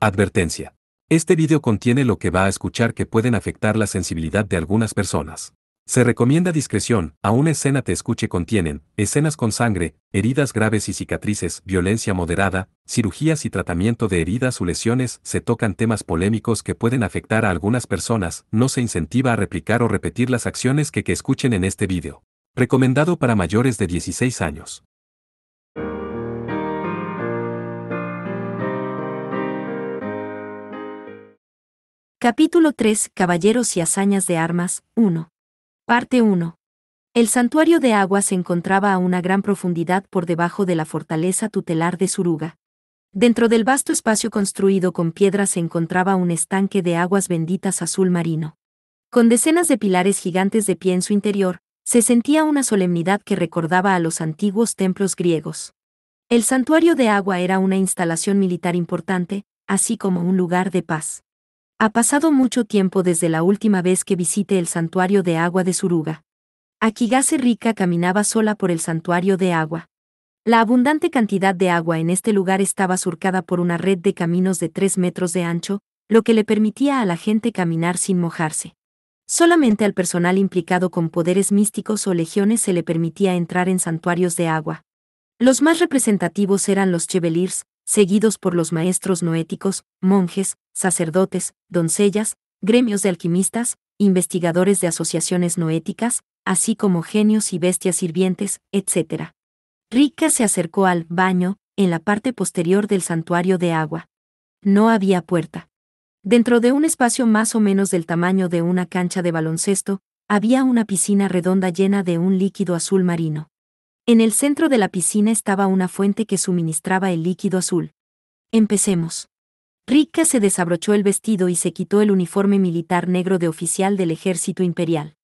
Advertencia. Este video contiene lo que va a escuchar que pueden afectar la sensibilidad de algunas personas. Se recomienda discreción, aún escena te escuche contienen, escenas con sangre, heridas graves y cicatrices, violencia moderada, cirugías y tratamiento de heridas o lesiones, se tocan temas polémicos que pueden afectar a algunas personas, no se incentiva a replicar o repetir las acciones que escuchen en este video. Recomendado para mayores de 16 años. Capítulo 3. Caballeros y hazañas de armas, 1. Parte 1. El santuario de agua se encontraba a una gran profundidad por debajo de la fortaleza tutelar de Suruga. Dentro del vasto espacio construido con piedra se encontraba un estanque de aguas benditas azul marino. Con decenas de pilares gigantes de pie en su interior, se sentía una solemnidad que recordaba a los antiguos templos griegos. El santuario de agua era una instalación militar importante, así como un lugar de paz. Ha pasado mucho tiempo desde la última vez que visité el santuario de agua de Suruga. Akigase Rika caminaba sola por el santuario de agua. La abundante cantidad de agua en este lugar estaba surcada por una red de caminos de 3 metros de ancho, lo que le permitía a la gente caminar sin mojarse. Solamente al personal implicado con poderes místicos o legiones se le permitía entrar en santuarios de agua. Los más representativos eran los chevaliers, seguidos por los maestros noéticos, monjes, sacerdotes, doncellas, gremios de alquimistas, investigadores de asociaciones noéticas, así como genios y bestias sirvientes, etc. Rika se acercó al baño, en la parte posterior del santuario de agua. No había puerta. Dentro de un espacio más o menos del tamaño de una cancha de baloncesto, había una piscina redonda llena de un líquido azul marino. En el centro de la piscina estaba una fuente que suministraba el líquido azul. Empecemos. Rika se desabrochó el vestido y se quitó el uniforme militar negro de oficial del ejército imperial.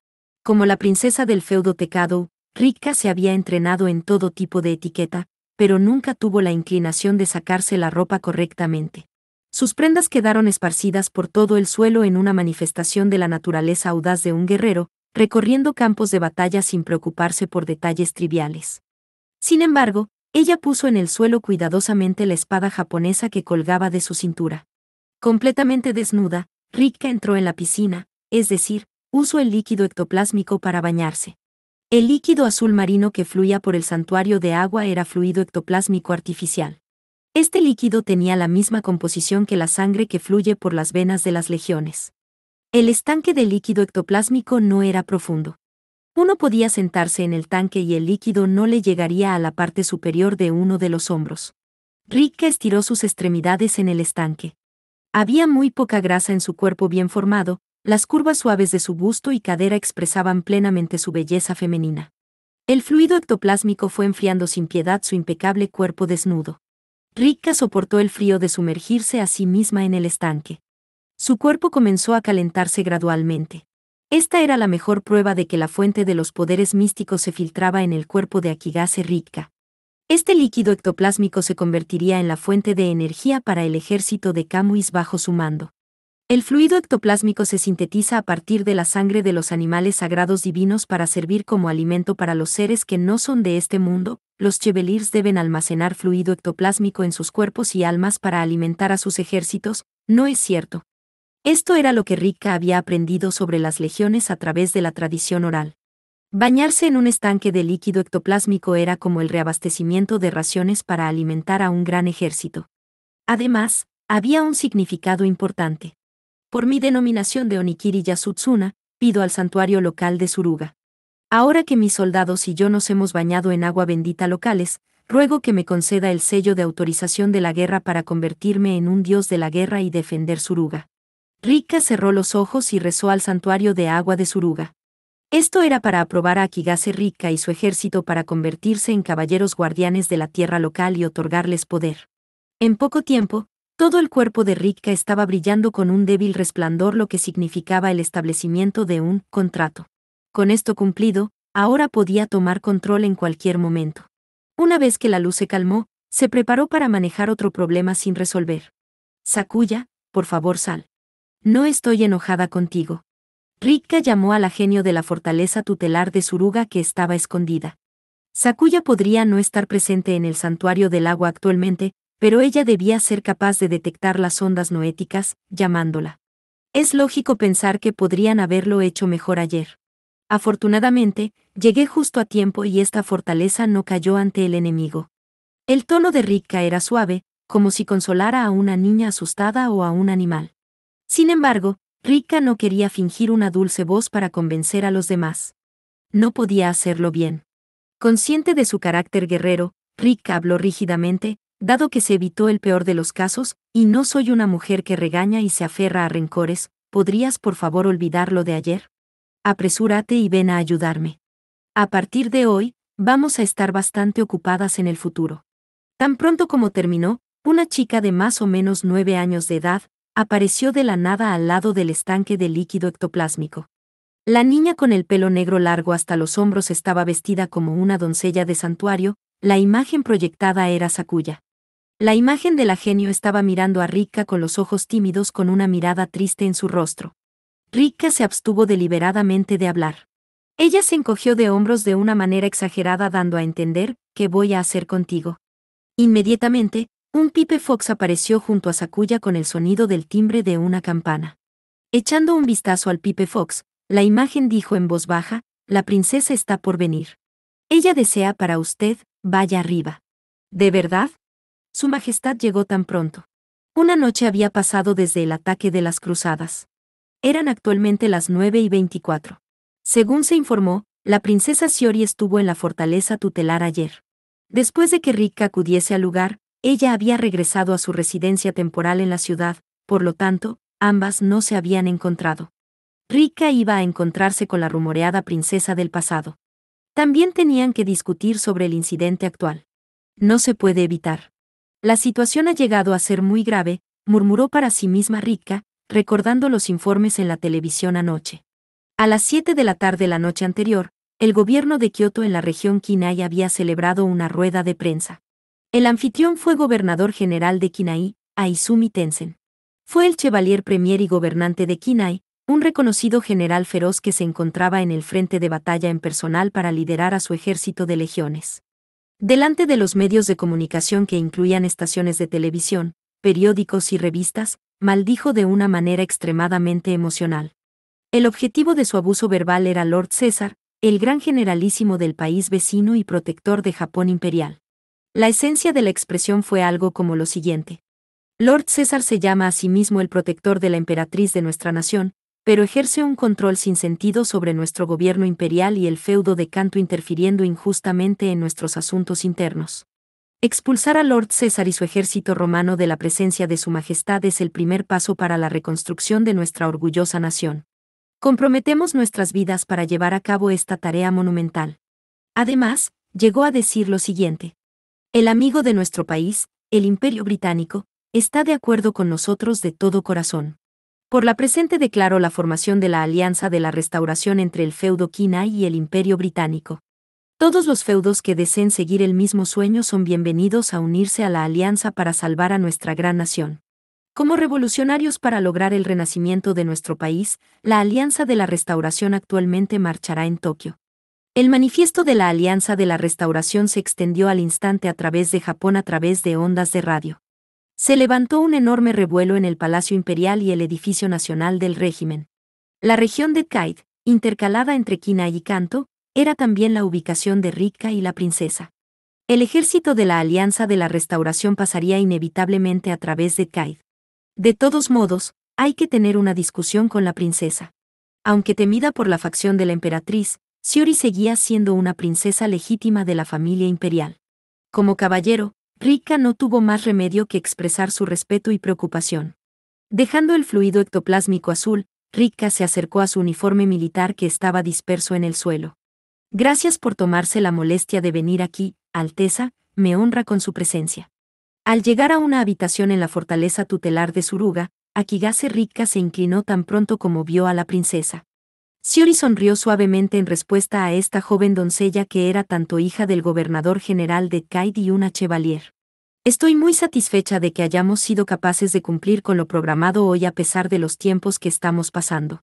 Como la princesa del feudo Tekado, Rika se había entrenado en todo tipo de etiqueta, pero nunca tuvo la inclinación de sacarse la ropa correctamente. Sus prendas quedaron esparcidas por todo el suelo en una manifestación de la naturaleza audaz de un guerrero, recorriendo campos de batalla sin preocuparse por detalles triviales. Sin embargo, ella puso en el suelo cuidadosamente la espada japonesa que colgaba de su cintura. Completamente desnuda, Rika entró en la piscina, es decir, usó el líquido ectoplásmico para bañarse. El líquido azul marino que fluía por el santuario de agua era fluido ectoplásmico artificial. Este líquido tenía la misma composición que la sangre que fluye por las venas de las legiones. El estanque de líquido ectoplásmico no era profundo. Uno podía sentarse en el tanque y el líquido no le llegaría a la parte superior de uno de los hombros. Rika estiró sus extremidades en el estanque. Había muy poca grasa en su cuerpo bien formado, las curvas suaves de su busto y cadera expresaban plenamente su belleza femenina. El fluido ectoplásmico fue enfriando sin piedad su impecable cuerpo desnudo. Rika soportó el frío de sumergirse a sí misma en el estanque. Su cuerpo comenzó a calentarse gradualmente. Esta era la mejor prueba de que la fuente de los poderes místicos se filtraba en el cuerpo de Akigase Rika. Este líquido ectoplásmico se convertiría en la fuente de energía para el ejército de Camuis bajo su mando. El fluido ectoplásmico se sintetiza a partir de la sangre de los animales sagrados divinos para servir como alimento para los seres que no son de este mundo. Los chevaliers deben almacenar fluido ectoplásmico en sus cuerpos y almas para alimentar a sus ejércitos, ¿no es cierto? Esto era lo que Rika había aprendido sobre las legiones a través de la tradición oral. Bañarse en un estanque de líquido ectoplásmico era como el reabastecimiento de raciones para alimentar a un gran ejército. Además, había un significado importante. Por mi denominación de Onikiri Yasutsuna, pido al santuario local de Suruga. Ahora que mis soldados y yo nos hemos bañado en agua bendita locales, ruego que me conceda el sello de autorización de la guerra para convertirme en un dios de la guerra y defender Suruga. Rika cerró los ojos y rezó al santuario de agua de Suruga. Esto era para aprobar a Akigase Rika y su ejército para convertirse en caballeros guardianes de la tierra local y otorgarles poder. En poco tiempo, todo el cuerpo de Rika estaba brillando con un débil resplandor, lo que significaba el establecimiento de un contrato. Con esto cumplido, ahora podía tomar control en cualquier momento. Una vez que la luz se calmó, se preparó para manejar otro problema sin resolver. Sakuya, por favor sal. No estoy enojada contigo. Rika llamó a la genio de la fortaleza tutelar de Suruga que estaba escondida. Sakuya podría no estar presente en el santuario del agua actualmente, pero ella debía ser capaz de detectar las ondas noéticas, llamándola. Es lógico pensar que podrían haberlo hecho mejor ayer. Afortunadamente, llegué justo a tiempo y esta fortaleza no cayó ante el enemigo. El tono de Rikka era suave, como si consolara a una niña asustada o a un animal. Sin embargo, Rikka no quería fingir una dulce voz para convencer a los demás. No podía hacerlo bien. Consciente de su carácter guerrero, Rikka habló rígidamente, dado que se evitó el peor de los casos, y no soy una mujer que regaña y se aferra a rencores, ¿podrías por favor olvidar lo de ayer? Apresúrate y ven a ayudarme. A partir de hoy, vamos a estar bastante ocupadas en el futuro. Tan pronto como terminó, una chica de más o menos 9 años de edad, apareció de la nada al lado del estanque de líquido ectoplásmico. La niña con el pelo negro largo hasta los hombros estaba vestida como una doncella de santuario, la imagen proyectada era Sakuya. La imagen de la genio estaba mirando a Rikka con los ojos tímidos con una mirada triste en su rostro. Rikka se abstuvo deliberadamente de hablar. Ella se encogió de hombros de una manera exagerada dando a entender, ¿qué voy a hacer contigo? Inmediatamente, un Pipe Fox apareció junto a Sakuya con el sonido del timbre de una campana. Echando un vistazo al Pipe Fox, la imagen dijo en voz baja, la princesa está por venir. Ella desea para usted, vaya arriba. ¿De verdad? Su Majestad llegó tan pronto. Una noche había pasado desde el ataque de las cruzadas. Eran actualmente las 9:24. Según se informó, la princesa Shiori estuvo en la fortaleza tutelar ayer. Después de que Rikka acudiese al lugar, ella había regresado a su residencia temporal en la ciudad, por lo tanto, ambas no se habían encontrado. Rikka iba a encontrarse con la rumoreada princesa del pasado. También tenían que discutir sobre el incidente actual. No se puede evitar. La situación ha llegado a ser muy grave, murmuró para sí misma Rikka, recordando los informes en la televisión anoche. A las 7 de la tarde la noche anterior, el gobierno de Kioto en la región Kinai había celebrado una rueda de prensa. El anfitrión fue gobernador general de Kinai, Aizumi Tensen. Fue el Chevalier Premier y gobernante de Kinai, un reconocido general feroz que se encontraba en el frente de batalla en personal para liderar a su ejército de legiones. Delante de los medios de comunicación que incluían estaciones de televisión, periódicos y revistas, maldijo de una manera extremadamente emocional. El objetivo de su abuso verbal era Lord César, el gran generalísimo del país vecino y protector de Japón imperial. La esencia de la expresión fue algo como lo siguiente. Lord César se llama a sí mismo el protector de la emperatriz de nuestra nación, pero ejerce un control sin sentido sobre nuestro gobierno imperial y el feudo de Kanto interfiriendo injustamente en nuestros asuntos internos. Expulsar a Lord César y su ejército romano de la presencia de su majestad es el primer paso para la reconstrucción de nuestra orgullosa nación. Comprometemos nuestras vidas para llevar a cabo esta tarea monumental. Además, llegó a decir lo siguiente. El amigo de nuestro país, el Imperio Británico, está de acuerdo con nosotros de todo corazón. Por la presente declaro la formación de la Alianza de la Restauración entre el feudo Kinai y el Imperio Británico. Todos los feudos que deseen seguir el mismo sueño son bienvenidos a unirse a la alianza para salvar a nuestra gran nación. Como revolucionarios para lograr el renacimiento de nuestro país, la Alianza de la Restauración actualmente marchará en Tokio. El manifiesto de la Alianza de la Restauración se extendió al instante a través de Japón a través de ondas de radio. Se levantó un enorme revuelo en el Palacio Imperial y el Edificio Nacional del Régimen. La región de Kaid, intercalada entre Kinai y Kanto, era también la ubicación de Rikka y la princesa. El ejército de la Alianza de la Restauración pasaría inevitablemente a través de Kaid. De todos modos, hay que tener una discusión con la princesa. Aunque temida por la facción de la emperatriz, Shiori seguía siendo una princesa legítima de la familia imperial. Como caballero, Rikka no tuvo más remedio que expresar su respeto y preocupación. Dejando el fluido ectoplásmico azul, Rikka se acercó a su uniforme militar que estaba disperso en el suelo. Gracias por tomarse la molestia de venir aquí, Alteza, me honra con su presencia. Al llegar a una habitación en la fortaleza tutelar de Suruga, Akigase Rikka se inclinó tan pronto como vio a la princesa. Shiori sonrió suavemente en respuesta a esta joven doncella que era tanto hija del gobernador general de Kaid y una chevalier. Estoy muy satisfecha de que hayamos sido capaces de cumplir con lo programado hoy a pesar de los tiempos que estamos pasando.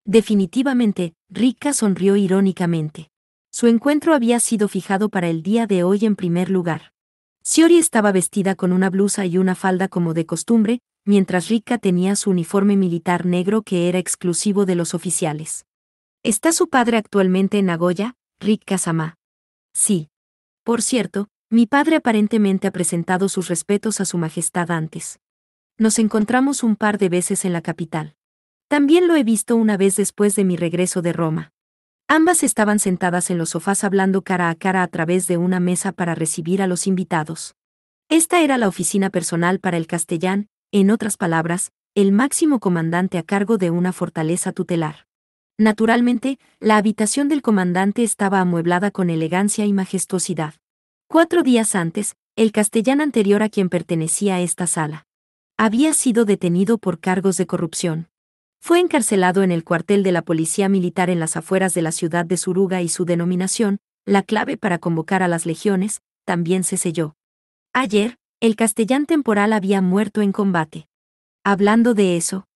Definitivamente, Rikka sonrió irónicamente. Su encuentro había sido fijado para el día de hoy en primer lugar. Shiori estaba vestida con una blusa y una falda como de costumbre, mientras Rikka tenía su uniforme militar negro que era exclusivo de los oficiales. ¿Está su padre actualmente en Nagoya, Rikka-sama? Sí. Por cierto, mi padre aparentemente ha presentado sus respetos a su majestad antes. Nos encontramos un par de veces en la capital. También lo he visto una vez después de mi regreso de Roma. Ambas estaban sentadas en los sofás hablando cara a cara a través de una mesa para recibir a los invitados. Esta era la oficina personal para el castellán, en otras palabras, el máximo comandante a cargo de una fortaleza tutelar. Naturalmente, la habitación del comandante estaba amueblada con elegancia y majestuosidad. 4 días antes, el castellán anterior a quien pertenecía a esta sala había sido detenido por cargos de corrupción. Fue encarcelado en el cuartel de la policía militar en las afueras de la ciudad de Suruga y su denominación, la clave para convocar a las legiones, también se selló. Ayer, el castellán temporal había muerto en combate. Hablando de eso,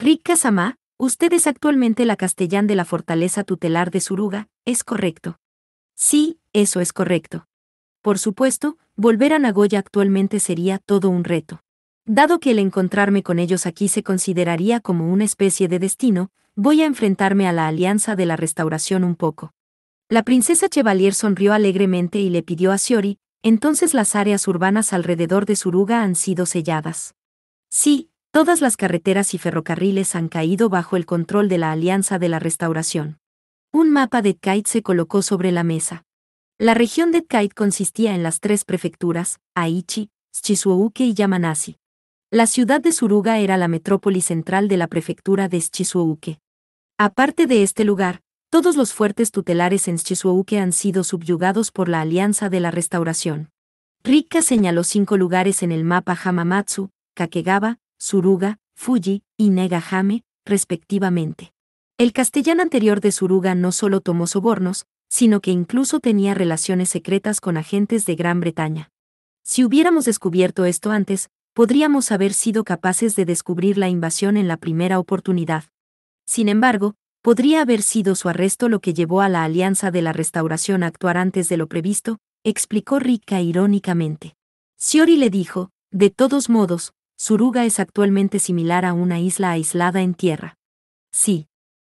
Rikka-sama, usted es actualmente la castellán de la fortaleza tutelar de Suruga, ¿es correcto? Sí, eso es correcto. Por supuesto, volver a Nagoya actualmente sería todo un reto. Dado que el encontrarme con ellos aquí se consideraría como una especie de destino, voy a enfrentarme a la Alianza de la Restauración un poco. La princesa Chevalier sonrió alegremente y le pidió a Shiori, entonces las áreas urbanas alrededor de Suruga han sido selladas. Sí, todas las carreteras y ferrocarriles han caído bajo el control de la Alianza de la Restauración. Un mapa de Kite se colocó sobre la mesa. La región de Kite consistía en las 3 prefecturas, Aichi, Shizuoka y Yamanashi. La ciudad de Suruga era la metrópoli central de la prefectura de Shizuoka. Aparte de este lugar, todos los fuertes tutelares en Shizuoka han sido subyugados por la Alianza de la Restauración. Rikka señaló 5 lugares en el mapa: Hamamatsu, Kakegawa, Suruga, Fuji y Negahame, respectivamente. El castellán anterior de Suruga no solo tomó sobornos, sino que incluso tenía relaciones secretas con agentes de Gran Bretaña. Si hubiéramos descubierto esto antes, podríamos haber sido capaces de descubrir la invasión en la primera oportunidad. Sin embargo, podría haber sido su arresto lo que llevó a la Alianza de la Restauración a actuar antes de lo previsto, explicó Rikka irónicamente. Shiori le dijo, de todos modos, Suruga es actualmente similar a una isla aislada en tierra. Sí.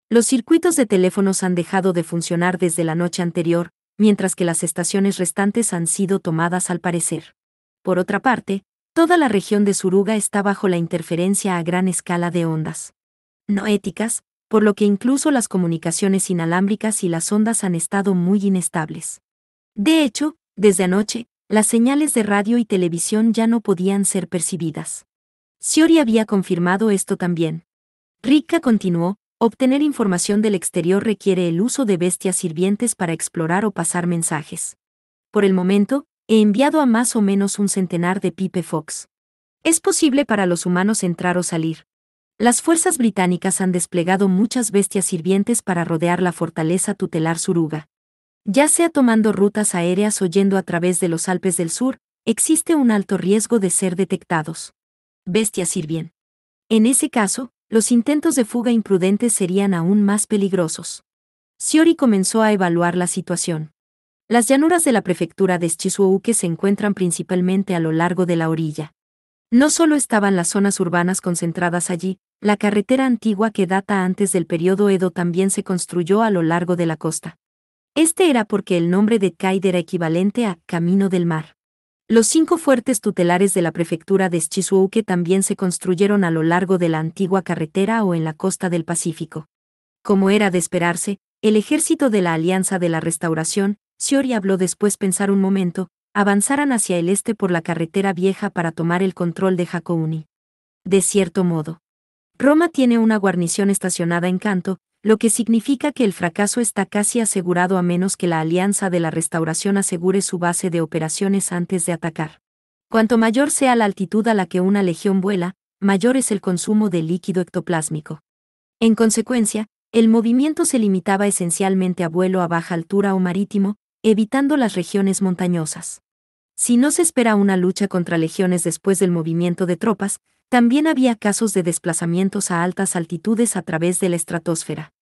Los circuitos de teléfonos han dejado de funcionar desde la noche anterior, mientras que las estaciones restantes han sido tomadas al parecer. Por otra parte, toda la región de Suruga está bajo la interferencia a gran escala de ondas no éticas, por lo que incluso las comunicaciones inalámbricas y las ondas han estado muy inestables. De hecho, desde anoche, las señales de radio y televisión ya no podían ser percibidas. Shiori había confirmado esto también. Rikka continuó, obtener información del exterior requiere el uso de bestias sirvientes para explorar o pasar mensajes. Por el momento, he enviado a más o menos un centenar de Pipe Fox. Es posible para los humanos entrar o salir. Las fuerzas británicas han desplegado muchas bestias sirvientes para rodear la fortaleza tutelar Suruga. Ya sea tomando rutas aéreas o yendo a través de los Alpes del Sur, existe un alto riesgo de ser detectados. Bestias sirvien. En ese caso, los intentos de fuga imprudentes serían aún más peligrosos. Shiori comenzó a evaluar la situación. Las llanuras de la prefectura de Shizuoka se encuentran principalmente a lo largo de la orilla. No solo estaban las zonas urbanas concentradas allí, la carretera antigua que data antes del periodo Edo también se construyó a lo largo de la costa. Este era porque el nombre de Kite era equivalente a Camino del Mar. Los 5 fuertes tutelares de la prefectura de Shizuoka también se construyeron a lo largo de la antigua carretera o en la costa del Pacífico. Como era de esperarse, el ejército de la Alianza de la Restauración, Shiori habló después pensar un momento, avanzaran hacia el este por la carretera vieja para tomar el control de Hakouni. De cierto modo, Roma tiene una guarnición estacionada en Kanto, lo que significa que el fracaso está casi asegurado a menos que la Alianza de la Restauración asegure su base de operaciones antes de atacar. Cuanto mayor sea la altitud a la que una legión vuela, mayor es el consumo de líquido ectoplásmico. En consecuencia, el movimiento se limitaba esencialmente a vuelo a baja altura o marítimo, evitando las regiones montañosas. Si no se espera una lucha contra legiones después del movimiento de tropas, también había casos de desplazamientos a altas altitudes a través de la estratosfera.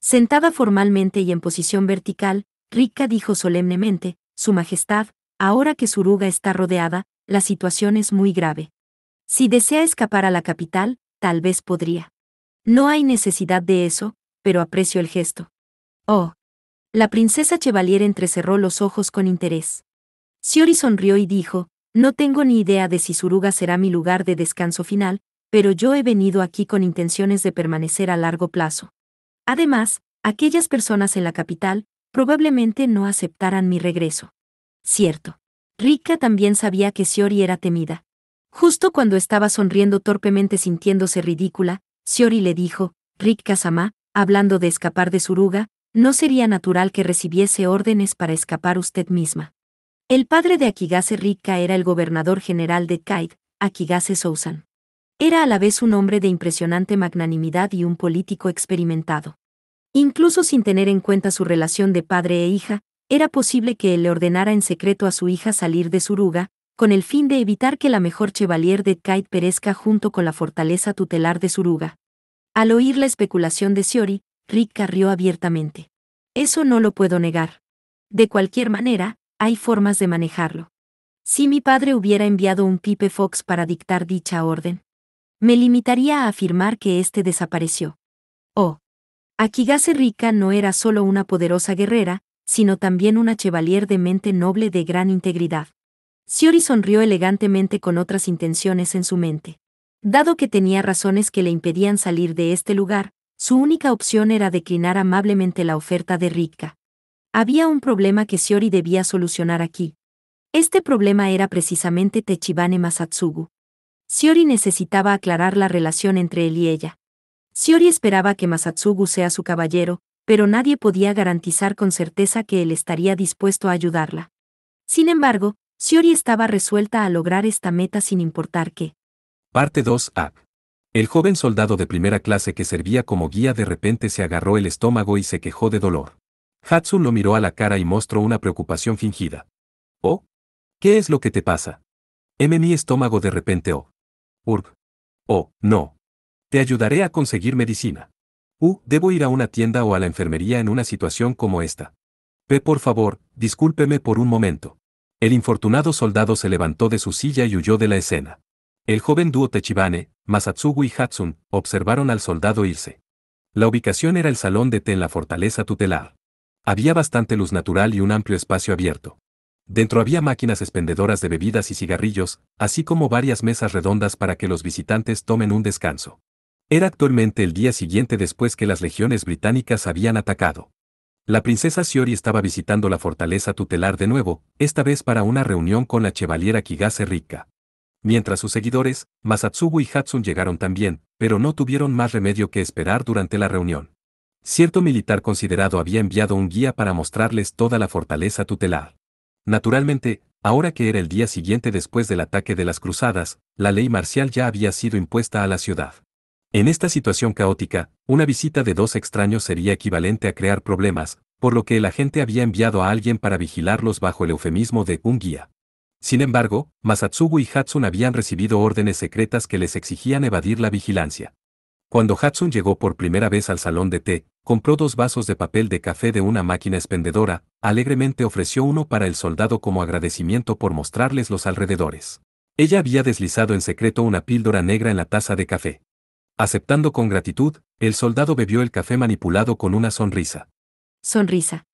Sentada formalmente y en posición vertical, Rikka dijo solemnemente, Su Majestad, ahora que Suruga está rodeada, la situación es muy grave. Si desea escapar a la capital, tal vez podría. No hay necesidad de eso, pero aprecio el gesto. Oh. La princesa Chevalier entrecerró los ojos con interés. Shiori sonrió y dijo, no tengo ni idea de si Suruga será mi lugar de descanso final, pero yo he venido aquí con intenciones de permanecer a largo plazo. Además, aquellas personas en la capital probablemente no aceptaran mi regreso. Cierto. Rika también sabía que Shiori era temida. Justo cuando estaba sonriendo torpemente sintiéndose ridícula, Shiori le dijo, Rika-sama, hablando de escapar de Suruga, no sería natural que recibiese órdenes para escapar usted misma. El padre de Akigase Rika era el gobernador general de Kaid, Akigase Souzan. Era a la vez un hombre de impresionante magnanimidad y un político experimentado. Incluso sin tener en cuenta su relación de padre e hija, era posible que él le ordenara en secreto a su hija salir de Suruga, con el fin de evitar que la mejor Chevalier de Kaid perezca junto con la fortaleza tutelar de Suruga. Al oír la especulación de Shiori, Rika rió abiertamente. Eso no lo puedo negar. De cualquier manera, hay formas de manejarlo. Si mi padre hubiera enviado un Pipe Fox para dictar dicha orden, me limitaría a afirmar que éste desapareció. Oh. Akigase Rika no era solo una poderosa guerrera, sino también una chevalier de mente noble de gran integridad. Shiori sonrió elegantemente con otras intenciones en su mente. Dado que tenía razones que le impedían salir de este lugar, su única opción era declinar amablemente la oferta de Rika. Había un problema que Shiori debía solucionar aquí. Este problema era precisamente Techibane Masatsugu. Shiori necesitaba aclarar la relación entre él y ella. Shiori esperaba que Masatsugu sea su caballero, pero nadie podía garantizar con certeza que él estaría dispuesto a ayudarla. Sin embargo, Shiori estaba resuelta a lograr esta meta sin importar qué. Parte 2a. El joven soldado de primera clase que servía como guía de repente se agarró el estómago y se quejó de dolor. Hatsune lo miró a la cara y mostró una preocupación fingida. «¿Oh? ¿Qué es lo que te pasa?» Mi estómago de repente. «Oh. Urg. Oh, no. Te ayudaré a conseguir medicina. Debo ir a una tienda o a la enfermería en una situación como esta. Por favor, discúlpeme por un momento». El infortunado soldado se levantó de su silla y huyó de la escena. El joven dúo Techibane, Masatsugu y Hatsune, observaron al soldado irse. La ubicación era el salón de té en la fortaleza tutelar. Había bastante luz natural y un amplio espacio abierto. Dentro había máquinas expendedoras de bebidas y cigarrillos, así como varias mesas redondas para que los visitantes tomen un descanso. Era actualmente el día siguiente después que las legiones británicas habían atacado. La princesa Shiori estaba visitando la fortaleza tutelar de nuevo, esta vez para una reunión con la chevalier Akigase Rika. Mientras sus seguidores, Masatsugu y Hatsune llegaron también, pero no tuvieron más remedio que esperar durante la reunión. Cierto militar considerado había enviado un guía para mostrarles toda la fortaleza tutelar. Naturalmente, ahora que era el día siguiente después del ataque de las cruzadas, la ley marcial ya había sido impuesta a la ciudad. En esta situación caótica, una visita de dos extraños sería equivalente a crear problemas, por lo que el agente había enviado a alguien para vigilarlos bajo el eufemismo de un guía. Sin embargo, Masatsugu y Hatsune habían recibido órdenes secretas que les exigían evadir la vigilancia. Cuando Hatsune llegó por primera vez al salón de té, compró 2 vasos de papel de café de una máquina expendedora, alegremente ofreció uno para el soldado como agradecimiento por mostrarles los alrededores. Ella había deslizado en secreto una píldora negra en la taza de café. Aceptando con gratitud, el soldado bebió el café manipulado con una sonrisa. Sonrisa.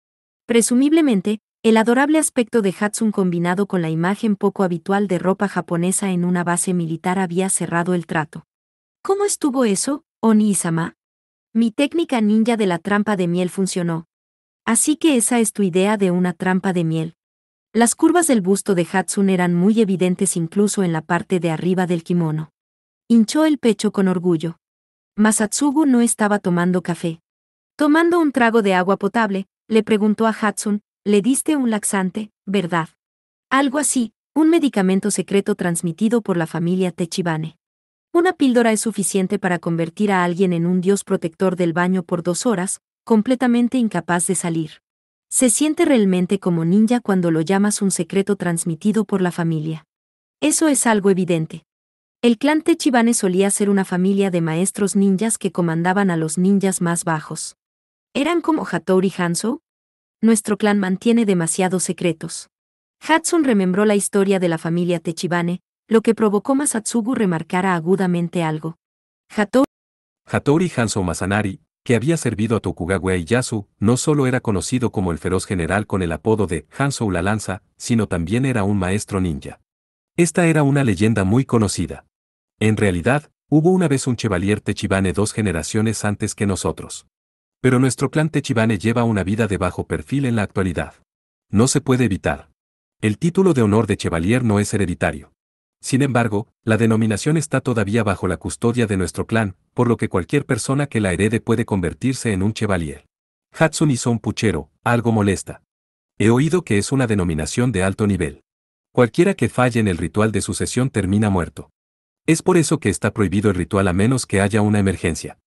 Presumiblemente, el adorable aspecto de Hatsune combinado con la imagen poco habitual de ropa japonesa en una base militar había cerrado el trato. ¿Cómo estuvo eso, Oni-sama? Mi técnica ninja de la trampa de miel funcionó. Así que esa es tu idea de una trampa de miel. Las curvas del busto de Hatsune eran muy evidentes incluso en la parte de arriba del kimono. Hinchó el pecho con orgullo. Masatsugu no estaba tomando café. Tomando un trago de agua potable, le preguntó a Hatsune, «¿Le diste un laxante, verdad?» Algo así, un medicamento secreto transmitido por la familia Techibane. Una píldora es suficiente para convertir a alguien en un dios protector del baño por 2 horas, completamente incapaz de salir. Se siente realmente como ninja cuando lo llamas un secreto transmitido por la familia. Eso es algo evidente. El clan Techibane solía ser una familia de maestros ninjas que comandaban a los ninjas más bajos. ¿Eran como Hattori Hanzo? Nuestro clan mantiene demasiados secretos. Hatsun remembró la historia de la familia Techibane, lo que provocó Masatsugu remarcara agudamente algo. Hattori Hanzo Masanari, que había servido a Tokugawa Ieyasu, no solo era conocido como el feroz general con el apodo de Hanzo la lanza, sino también era un maestro ninja. Esta era una leyenda muy conocida. En realidad, hubo una vez un Chevalier Techibane 2 generaciones antes que nosotros. Pero nuestro clan Techibane lleva una vida de bajo perfil en la actualidad. No se puede evitar. El título de honor de Chevalier no es hereditario. Sin embargo, la denominación está todavía bajo la custodia de nuestro clan, por lo que cualquier persona que la herede puede convertirse en un Chevalier. Hatsun hizo un puchero, algo molesta. He oído que es una denominación de alto nivel. Cualquiera que falle en el ritual de sucesión termina muerto. Es por eso que está prohibido el ritual a menos que haya una emergencia.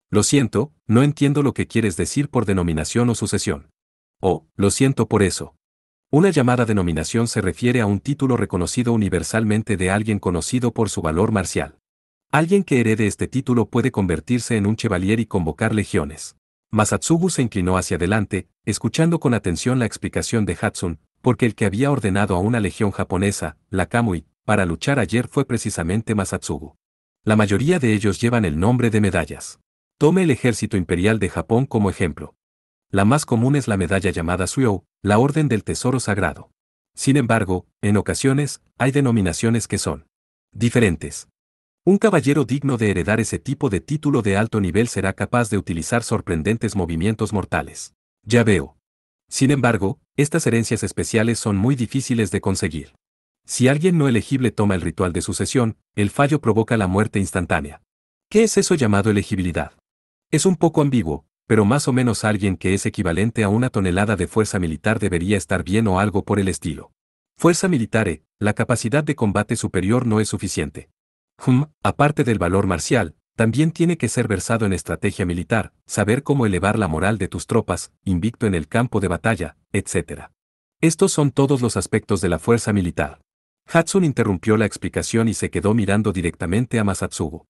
Lo siento, no entiendo lo que quieres decir por denominación o sucesión. Oh, lo siento por eso. Una llamada denominación se refiere a un título reconocido universalmente de alguien conocido por su valor marcial. Alguien que herede este título puede convertirse en un chevalier y convocar legiones. Masatsugu se inclinó hacia adelante, escuchando con atención la explicación de Hatsun, porque el que había ordenado a una legión japonesa, la Kamui, para luchar ayer fue precisamente Masatsugu. La mayoría de ellos llevan el nombre de medallas. Tome el ejército imperial de Japón como ejemplo. La más común es la medalla llamada Suiou, la Orden del Tesoro Sagrado. Sin embargo, en ocasiones, hay denominaciones que son diferentes. Un caballero digno de heredar ese tipo de título de alto nivel será capaz de utilizar sorprendentes movimientos mortales. Ya veo. Sin embargo, estas herencias especiales son muy difíciles de conseguir. Si alguien no elegible toma el ritual de sucesión, el fallo provoca la muerte instantánea. ¿Qué es eso llamado elegibilidad? Es un poco ambiguo, pero más o menos alguien que es equivalente a 1 tonelada de fuerza militar debería estar bien o algo por el estilo. Fuerza militar, la capacidad de combate superior no es suficiente. Aparte del valor marcial, también tiene que ser versado en estrategia militar, saber cómo elevar la moral de tus tropas, invicto en el campo de batalla, etc. Estos son todos los aspectos de la fuerza militar. Hatsun interrumpió la explicación y se quedó mirando directamente a Masatsugu.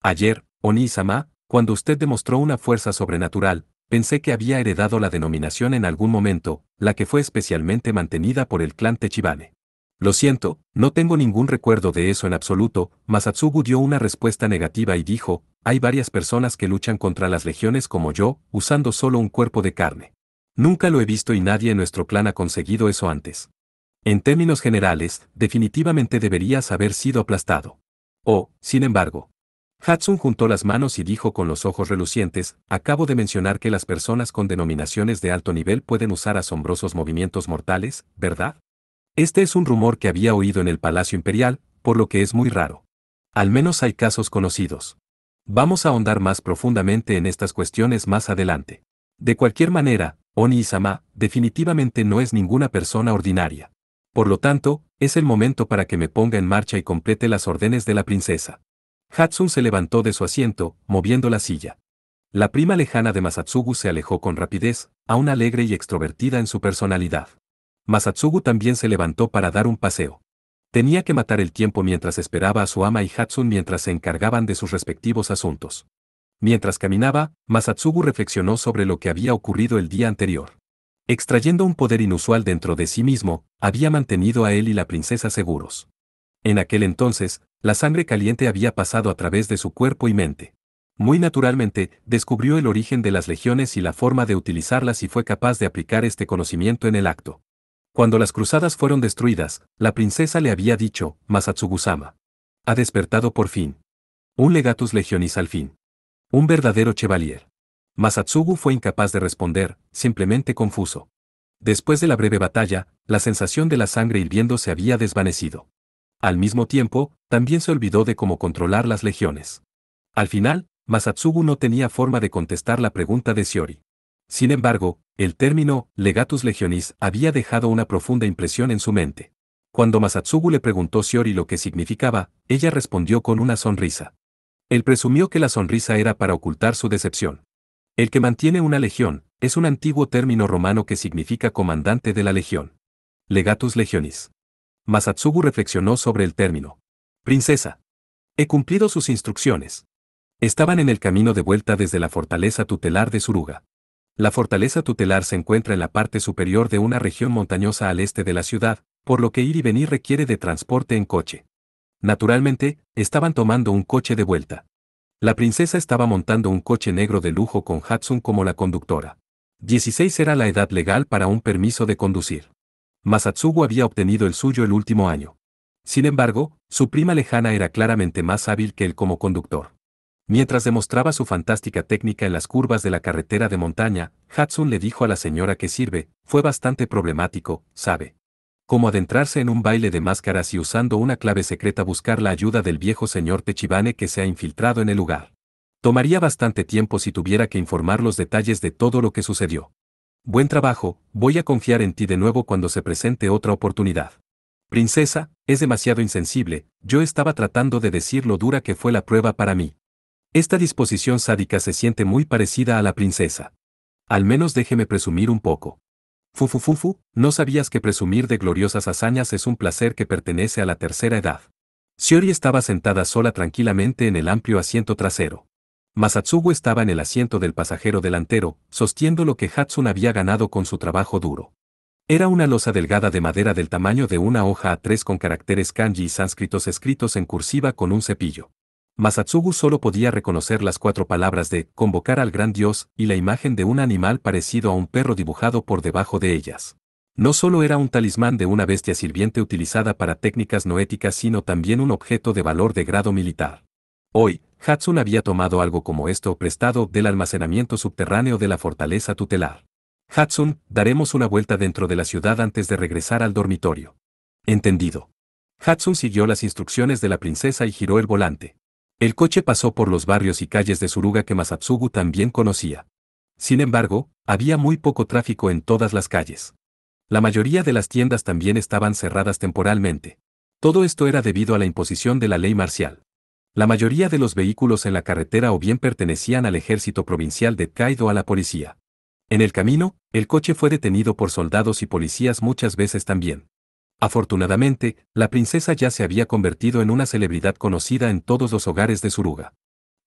Ayer, Oni-sama, cuando usted demostró una fuerza sobrenatural, pensé que había heredado la denominación en algún momento, la que fue especialmente mantenida por el clan Techibane. Lo siento, no tengo ningún recuerdo de eso en absoluto. Masatsugu dio una respuesta negativa y dijo, hay varias personas que luchan contra las legiones como yo, usando solo un cuerpo de carne. Nunca lo he visto y nadie en nuestro clan ha conseguido eso antes. En términos generales, definitivamente deberías haber sido aplastado. Oh, sin embargo. Hatsun juntó las manos y dijo con los ojos relucientes, acabo de mencionar que las personas con denominaciones de alto nivel pueden usar asombrosos movimientos mortales, ¿verdad? Este es un rumor que había oído en el Palacio Imperial, por lo que es muy raro. Al menos hay casos conocidos. Vamos a ahondar más profundamente en estas cuestiones más adelante. De cualquier manera, Oni-sama, definitivamente no es ninguna persona ordinaria. Por lo tanto, es el momento para que me ponga en marcha y complete las órdenes de la princesa. Hatsun se levantó de su asiento, moviendo la silla. La prima lejana de Masatsugu se alejó con rapidez, aún alegre y extrovertida en su personalidad. Masatsugu también se levantó para dar un paseo. Tenía que matar el tiempo mientras esperaba a su ama y Hatsun mientras se encargaban de sus respectivos asuntos. Mientras caminaba, Masatsugu reflexionó sobre lo que había ocurrido el día anterior. Extrayendo un poder inusual dentro de sí mismo, había mantenido a él y la princesa seguros. En aquel entonces, la sangre caliente había pasado a través de su cuerpo y mente. Muy naturalmente, descubrió el origen de las legiones y la forma de utilizarlas y fue capaz de aplicar este conocimiento en el acto. Cuando las cruzadas fueron destruidas, la princesa le había dicho, Masatsugu-sama. Ha despertado por fin. Un legatus legionis al fin. Un verdadero chevalier. Masatsugu fue incapaz de responder, simplemente confuso. Después de la breve batalla, la sensación de la sangre hirviendo se había desvanecido. Al mismo tiempo, también se olvidó de cómo controlar las legiones. Al final, Masatsugu no tenía forma de contestar la pregunta de Shiori. Sin embargo, el término legatus legionis había dejado una profunda impresión en su mente. Cuando Masatsugu le preguntó a Shiori lo que significaba, ella respondió con una sonrisa. Él presumió que la sonrisa era para ocultar su decepción. El que mantiene una legión es un antiguo término romano que significa comandante de la legión. Legatus legionis. Masatsugu reflexionó sobre el término. Princesa. He cumplido sus instrucciones. Estaban en el camino de vuelta desde la fortaleza tutelar de Suruga. La fortaleza tutelar se encuentra en la parte superior de una región montañosa al este de la ciudad, por lo que ir y venir requiere de transporte en coche. Naturalmente, estaban tomando un coche de vuelta. La princesa estaba montando un coche negro de lujo con Hatsune como la conductora. 16 era la edad legal para un permiso de conducir. Masatsugu había obtenido el suyo el último año. Sin embargo, su prima lejana era claramente más hábil que él como conductor. Mientras demostraba su fantástica técnica en las curvas de la carretera de montaña, Hatsune le dijo a la señora que sirve, fue bastante problemático, ¿sabe? Como adentrarse en un baile de máscaras y usando una clave secreta buscar la ayuda del viejo señor Techibane que se ha infiltrado en el lugar. Tomaría bastante tiempo si tuviera que informar los detalles de todo lo que sucedió. Buen trabajo, voy a confiar en ti de nuevo cuando se presente otra oportunidad. Princesa, es demasiado insensible, yo estaba tratando de decir lo dura que fue la prueba para mí. Esta disposición sádica se siente muy parecida a la princesa. Al menos déjeme presumir un poco. Fufufufu, ¿no sabías que presumir de gloriosas hazañas es un placer que pertenece a la tercera edad? Shiori estaba sentada sola tranquilamente en el amplio asiento trasero. Masatsugu estaba en el asiento del pasajero delantero, sostiendo lo que Hatsune había ganado con su trabajo duro. Era una losa delgada de madera del tamaño de una hoja A3 con caracteres kanji y sánscritos escritos en cursiva con un cepillo. Masatsugu solo podía reconocer las 4 palabras de convocar al gran dios y la imagen de un animal parecido a un perro dibujado por debajo de ellas. No solo era un talismán de una bestia sirviente utilizada para técnicas no éticas sino también un objeto de valor de grado militar. Hoy, Hatsune había tomado algo como esto prestado del almacenamiento subterráneo de la fortaleza tutelar. Hatsune, daremos una vuelta dentro de la ciudad antes de regresar al dormitorio. Entendido. Hatsune siguió las instrucciones de la princesa y giró el volante. El coche pasó por los barrios y calles de Suruga que Masatsugu también conocía. Sin embargo, había muy poco tráfico en todas las calles. La mayoría de las tiendas también estaban cerradas temporalmente. Todo esto era debido a la imposición de la ley marcial. La mayoría de los vehículos en la carretera o bien pertenecían al ejército provincial de Kaido o a la policía. En el camino, el coche fue detenido por soldados y policías muchas veces también. Afortunadamente, la princesa ya se había convertido en una celebridad conocida en todos los hogares de Suruga.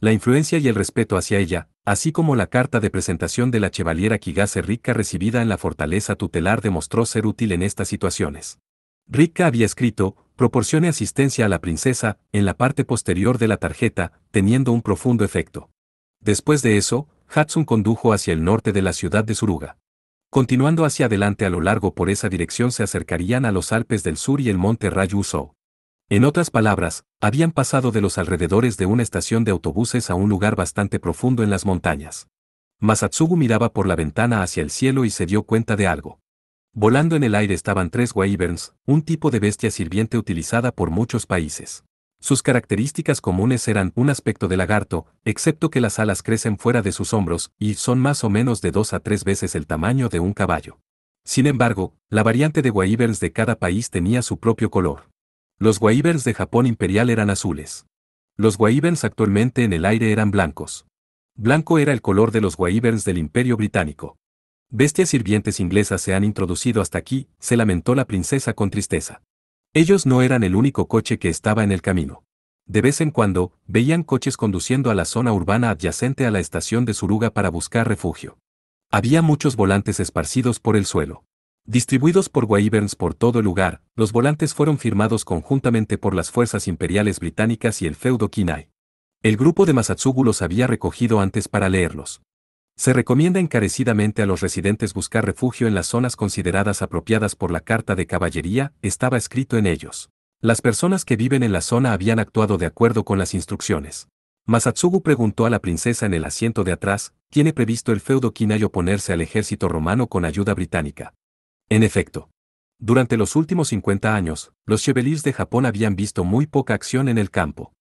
La influencia y el respeto hacia ella, así como la carta de presentación de la chevaliera Kigase Rikka recibida en la fortaleza tutelar demostró ser útil en estas situaciones. Rikka había escrito, proporcione asistencia a la princesa, en la parte posterior de la tarjeta, teniendo un profundo efecto. Después de eso, Hatsune condujo hacia el norte de la ciudad de Suruga. Continuando hacia adelante a lo largo por esa dirección se acercarían a los Alpes del Sur y el monte Ryūzō. En otras palabras, habían pasado de los alrededores de una estación de autobuses a un lugar bastante profundo en las montañas. Masatsugu miraba por la ventana hacia el cielo y se dio cuenta de algo. Volando en el aire estaban 3 wyverns, un tipo de bestia sirviente utilizada por muchos países. Sus características comunes eran un aspecto de lagarto, excepto que las alas crecen fuera de sus hombros y son más o menos de 2 a 3 veces el tamaño de un caballo. Sin embargo, la variante de wyverns de cada país tenía su propio color. Los wyverns de Japón imperial eran azules. Los wyverns actualmente en el aire eran blancos. Blanco era el color de los wyverns del Imperio Británico. Bestias sirvientes inglesas se han introducido hasta aquí, se lamentó la princesa con tristeza. Ellos no eran el único coche que estaba en el camino. De vez en cuando, veían coches conduciendo a la zona urbana adyacente a la estación de Suruga para buscar refugio. Había muchos volantes esparcidos por el suelo. Distribuidos por wyverns por todo el lugar, los volantes fueron firmados conjuntamente por las fuerzas imperiales británicas y el feudo Kinai. El grupo de Masatsugu los había recogido antes para leerlos. Se recomienda encarecidamente a los residentes buscar refugio en las zonas consideradas apropiadas por la Carta de Caballería, estaba escrito en ellos. Las personas que viven en la zona habían actuado de acuerdo con las instrucciones. Masatsugu preguntó a la princesa en el asiento de atrás, ¿tiene previsto el feudo Kinai oponerse al ejército romano con ayuda británica? En efecto. Durante los últimos 50 años, los Chevaliers de Japón habían visto muy poca acción en el campo.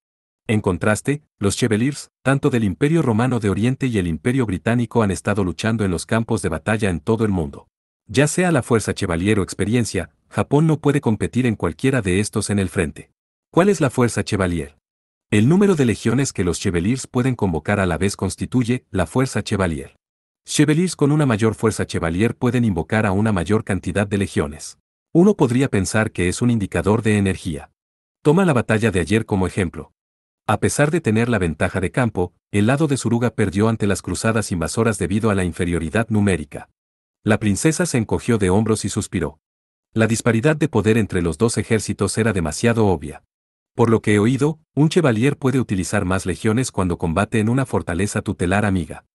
En contraste, los Chevaliers, tanto del Imperio Romano de Oriente y el Imperio Británico han estado luchando en los campos de batalla en todo el mundo. Ya sea la fuerza Chevalier o experiencia, Japón no puede competir en cualquiera de estos en el frente. ¿Cuál es la fuerza Chevalier? El número de legiones que los Chevaliers pueden convocar a la vez constituye la fuerza Chevalier. Chevaliers con una mayor fuerza Chevalier pueden invocar a una mayor cantidad de legiones. Uno podría pensar que es un indicador de energía. Toma la batalla de ayer como ejemplo. A pesar de tener la ventaja de campo, el lado de Suruga perdió ante las cruzadas invasoras debido a la inferioridad numérica. La princesa se encogió de hombros y suspiró. La disparidad de poder entre los dos ejércitos era demasiado obvia. Por lo que he oído, un chevalier puede utilizar más legiones cuando combate en una fortaleza tutelar amiga.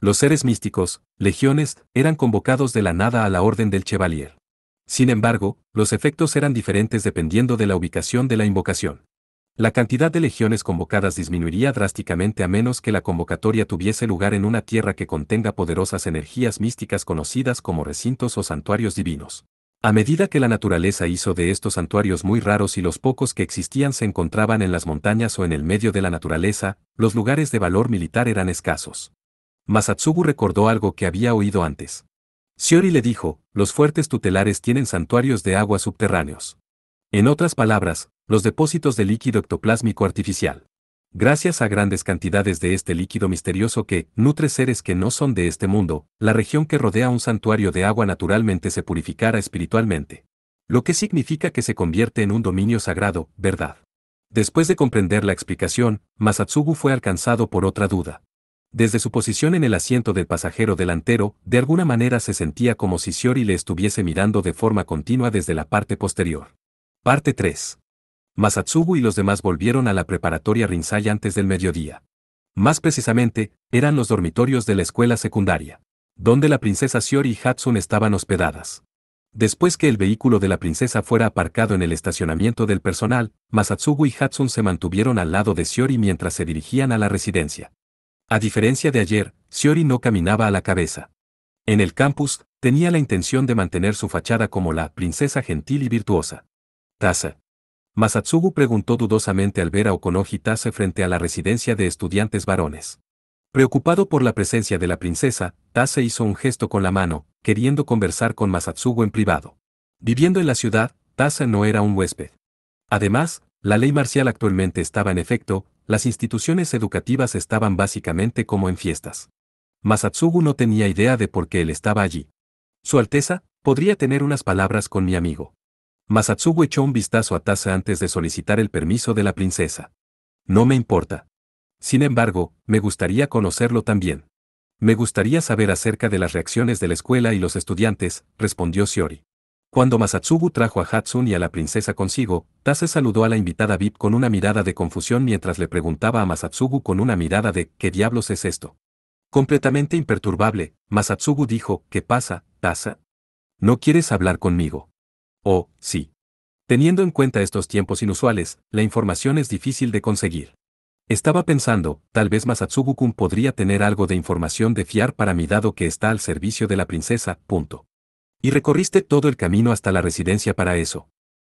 Los seres místicos, legiones, eran convocados de la nada a la orden del chevalier. Sin embargo, los efectos eran diferentes dependiendo de la ubicación de la invocación. La cantidad de legiones convocadas disminuiría drásticamente a menos que la convocatoria tuviese lugar en una tierra que contenga poderosas energías místicas conocidas como recintos o santuarios divinos. A medida que la naturaleza hizo de estos santuarios muy raros y los pocos que existían se encontraban en las montañas o en el medio de la naturaleza, los lugares de valor militar eran escasos. Masatsugu recordó algo que había oído antes. Shiori le dijo, los fuertes tutelares tienen santuarios de agua subterráneos. En otras palabras, los depósitos de líquido ectoplásmico artificial. Gracias a grandes cantidades de este líquido misterioso que nutre seres que no son de este mundo, la región que rodea un santuario de agua naturalmente se purificará espiritualmente. Lo que significa que se convierte en un dominio sagrado, ¿verdad? Después de comprender la explicación, Masatsugu fue alcanzado por otra duda. Desde su posición en el asiento del pasajero delantero, de alguna manera se sentía como si Shiori le estuviese mirando de forma continua desde la parte posterior. Parte 3. Masatsugu y los demás volvieron a la preparatoria Rinzai antes del mediodía. Más precisamente, eran los dormitorios de la escuela secundaria, donde la princesa Shiori y Hatsune estaban hospedadas. Después que el vehículo de la princesa fuera aparcado en el estacionamiento del personal, Masatsugu y Hatsune se mantuvieron al lado de Shiori mientras se dirigían a la residencia. A diferencia de ayer, Shiori no caminaba a la cabeza. En el campus, tenía la intención de mantener su fachada como la princesa gentil y virtuosa. Tasa. Masatsugu preguntó dudosamente al ver a Okonoji Tase frente a la residencia de estudiantes varones. Preocupado por la presencia de la princesa, Tase hizo un gesto con la mano, queriendo conversar con Masatsugu en privado. Viviendo en la ciudad, Tase no era un huésped. Además, la ley marcial actualmente estaba en efecto, las instituciones educativas estaban básicamente como en fiestas. Masatsugu no tenía idea de por qué él estaba allí. Su Alteza, podría tener unas palabras con mi amigo. Masatsugu echó un vistazo a Tase antes de solicitar el permiso de la princesa. No me importa. Sin embargo, me gustaría conocerlo también. Me gustaría saber acerca de las reacciones de la escuela y los estudiantes, respondió Shiori. Cuando Masatsugu trajo a Hatsune y a la princesa consigo, Tase saludó a la invitada VIP con una mirada de confusión mientras le preguntaba a Masatsugu con una mirada de ¿qué diablos es esto? Completamente imperturbable, Masatsugu dijo, ¿qué pasa, Tase? ¿No quieres hablar conmigo? Oh, sí. Teniendo en cuenta estos tiempos inusuales, la información es difícil de conseguir. Estaba pensando, tal vez Masatsugu-kun podría tener algo de información de fiar para mí dado que está al servicio de la princesa, punto. ¿Y recorriste todo el camino hasta la residencia para eso?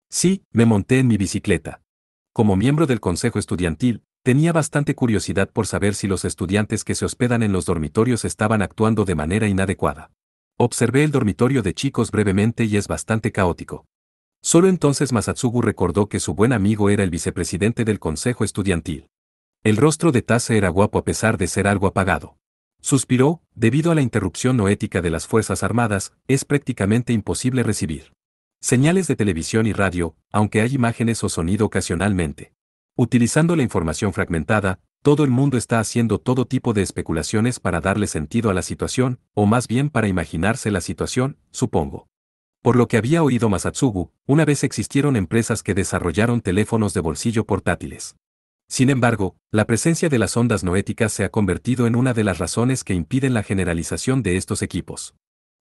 Sí, me monté en mi bicicleta. Como miembro del consejo estudiantil, tenía bastante curiosidad por saber si los estudiantes que se hospedan en los dormitorios estaban actuando de manera inadecuada. Observé el dormitorio de chicos brevemente y es bastante caótico. Solo entonces Masatsugu recordó que su buen amigo era el vicepresidente del consejo estudiantil. El rostro de Tase era guapo a pesar de ser algo apagado. Suspiró, debido a la interrupción noética de las Fuerzas Armadas, es prácticamente imposible recibir señales de televisión y radio, aunque hay imágenes o sonido ocasionalmente. Utilizando la información fragmentada, todo el mundo está haciendo todo tipo de especulaciones para darle sentido a la situación, o más bien para imaginarse la situación, supongo. Por lo que había oído Masatsugu, una vez existieron empresas que desarrollaron teléfonos de bolsillo portátiles. Sin embargo, la presencia de las ondas noéticas se ha convertido en una de las razones que impiden la generalización de estos equipos.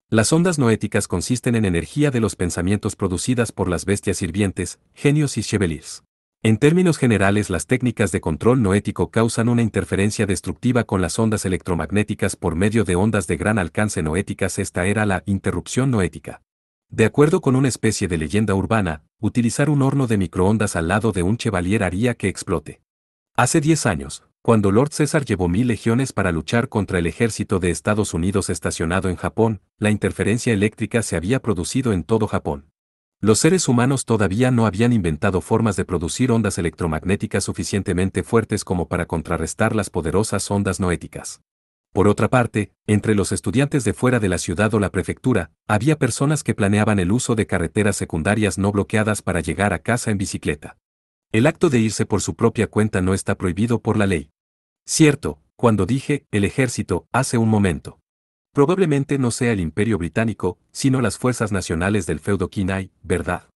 Las ondas noéticas consisten en energía de los pensamientos producidas por las bestias sirvientes, genios y chevaliers. En términos generales, las técnicas de control noético causan una interferencia destructiva con las ondas electromagnéticas por medio de ondas de gran alcance noéticas. Esta era la interrupción noética. De acuerdo con una especie de leyenda urbana, utilizar un horno de microondas al lado de un chevalier haría que explote. Hace 10 años, cuando Lord César llevó 1000 legiones para luchar contra el ejército de Estados Unidos estacionado en Japón, la interferencia eléctrica se había producido en todo Japón. Los seres humanos todavía no habían inventado formas de producir ondas electromagnéticas suficientemente fuertes como para contrarrestar las poderosas ondas noéticas. Por otra parte, entre los estudiantes de fuera de la ciudad o la prefectura, había personas que planeaban el uso de carreteras secundarias no bloqueadas para llegar a casa en bicicleta. El acto de irse por su propia cuenta no está prohibido por la ley. Cierto, cuando dije, el ejército, hace un momento. Probablemente no sea el Imperio Británico, sino las fuerzas nacionales del feudo Qinghai, ¿verdad?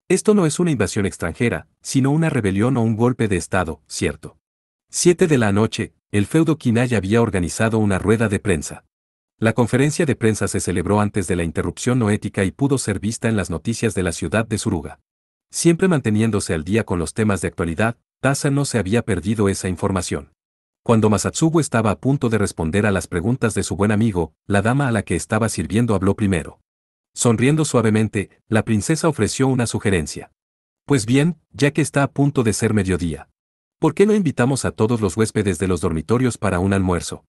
Esto no es una invasión extranjera, sino una rebelión o un golpe de Estado, ¿cierto? 7 de la noche, el feudo Qinghai había organizado una rueda de prensa. La conferencia de prensa se celebró antes de la interrupción noética y pudo ser vista en las noticias de la ciudad de Suruga. Siempre manteniéndose al día con los temas de actualidad, Tasa no se había perdido esa información. Cuando Masatsugu estaba a punto de responder a las preguntas de su buen amigo, la dama a la que estaba sirviendo habló primero. Sonriendo suavemente, la princesa ofreció una sugerencia. Pues bien, ya que está a punto de ser mediodía, ¿por qué no invitamos a todos los huéspedes de los dormitorios para un almuerzo?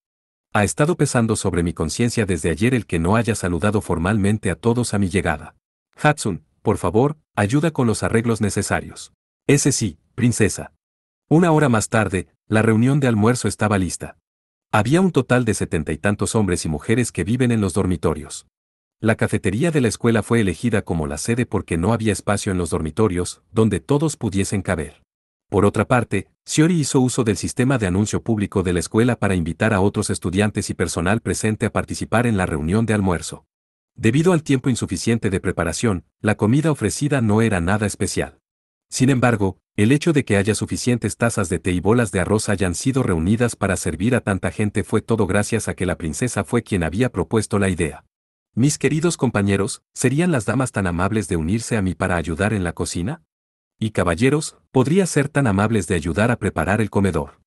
Ha estado pesando sobre mi conciencia desde ayer el que no haya saludado formalmente a todos a mi llegada. Hatsun, por favor, ayuda con los arreglos necesarios. Ese sí, princesa. Una hora más tarde, la reunión de almuerzo estaba lista. Había un total de 70 y tantos hombres y mujeres que viven en los dormitorios. La cafetería de la escuela fue elegida como la sede porque no había espacio en los dormitorios, donde todos pudiesen caber. Por otra parte, Shiori hizo uso del sistema de anuncio público de la escuela para invitar a otros estudiantes y personal presente a participar en la reunión de almuerzo. Debido al tiempo insuficiente de preparación, la comida ofrecida no era nada especial. Sin embargo, el hecho de que haya suficientes tazas de té y bolas de arroz hayan sido reunidas para servir a tanta gente fue todo gracias a que la princesa fue quien había propuesto la idea. Mis queridos compañeros, ¿serían las damas tan amables de unirse a mí para ayudar en la cocina? Y caballeros, ¿podría ser tan amables de ayudar a preparar el comedor?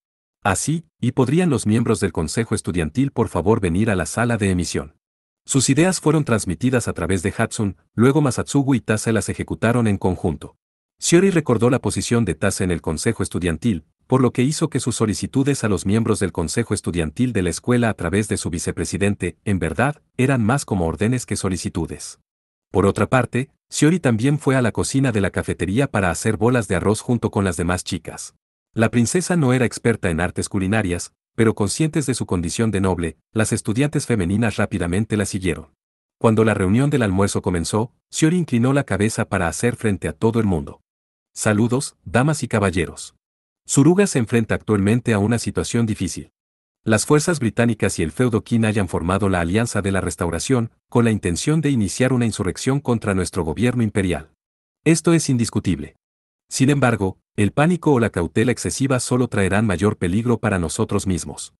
Así, ¿y podrían los miembros del consejo estudiantil por favor venir a la sala de emisión? Sus ideas fueron transmitidas a través de Hatsun, luego Masatsugu y Tase las ejecutaron en conjunto. Shiori recordó la posición de Tase en el consejo estudiantil, por lo que hizo que sus solicitudes a los miembros del consejo estudiantil de la escuela a través de su vicepresidente, en verdad, eran más como órdenes que solicitudes. Por otra parte, Shiori también fue a la cocina de la cafetería para hacer bolas de arroz junto con las demás chicas. La princesa no era experta en artes culinarias, pero conscientes de su condición de noble, las estudiantes femeninas rápidamente la siguieron. Cuando la reunión del almuerzo comenzó, Shiori inclinó la cabeza para hacer frente a todo el mundo. Saludos, damas y caballeros. Suruga se enfrenta actualmente a una situación difícil. Las fuerzas británicas y el feudo Qin hayan formado la Alianza de la Restauración, con la intención de iniciar una insurrección contra nuestro gobierno imperial. Esto es indiscutible. Sin embargo, el pánico o la cautela excesiva solo traerán mayor peligro para nosotros mismos.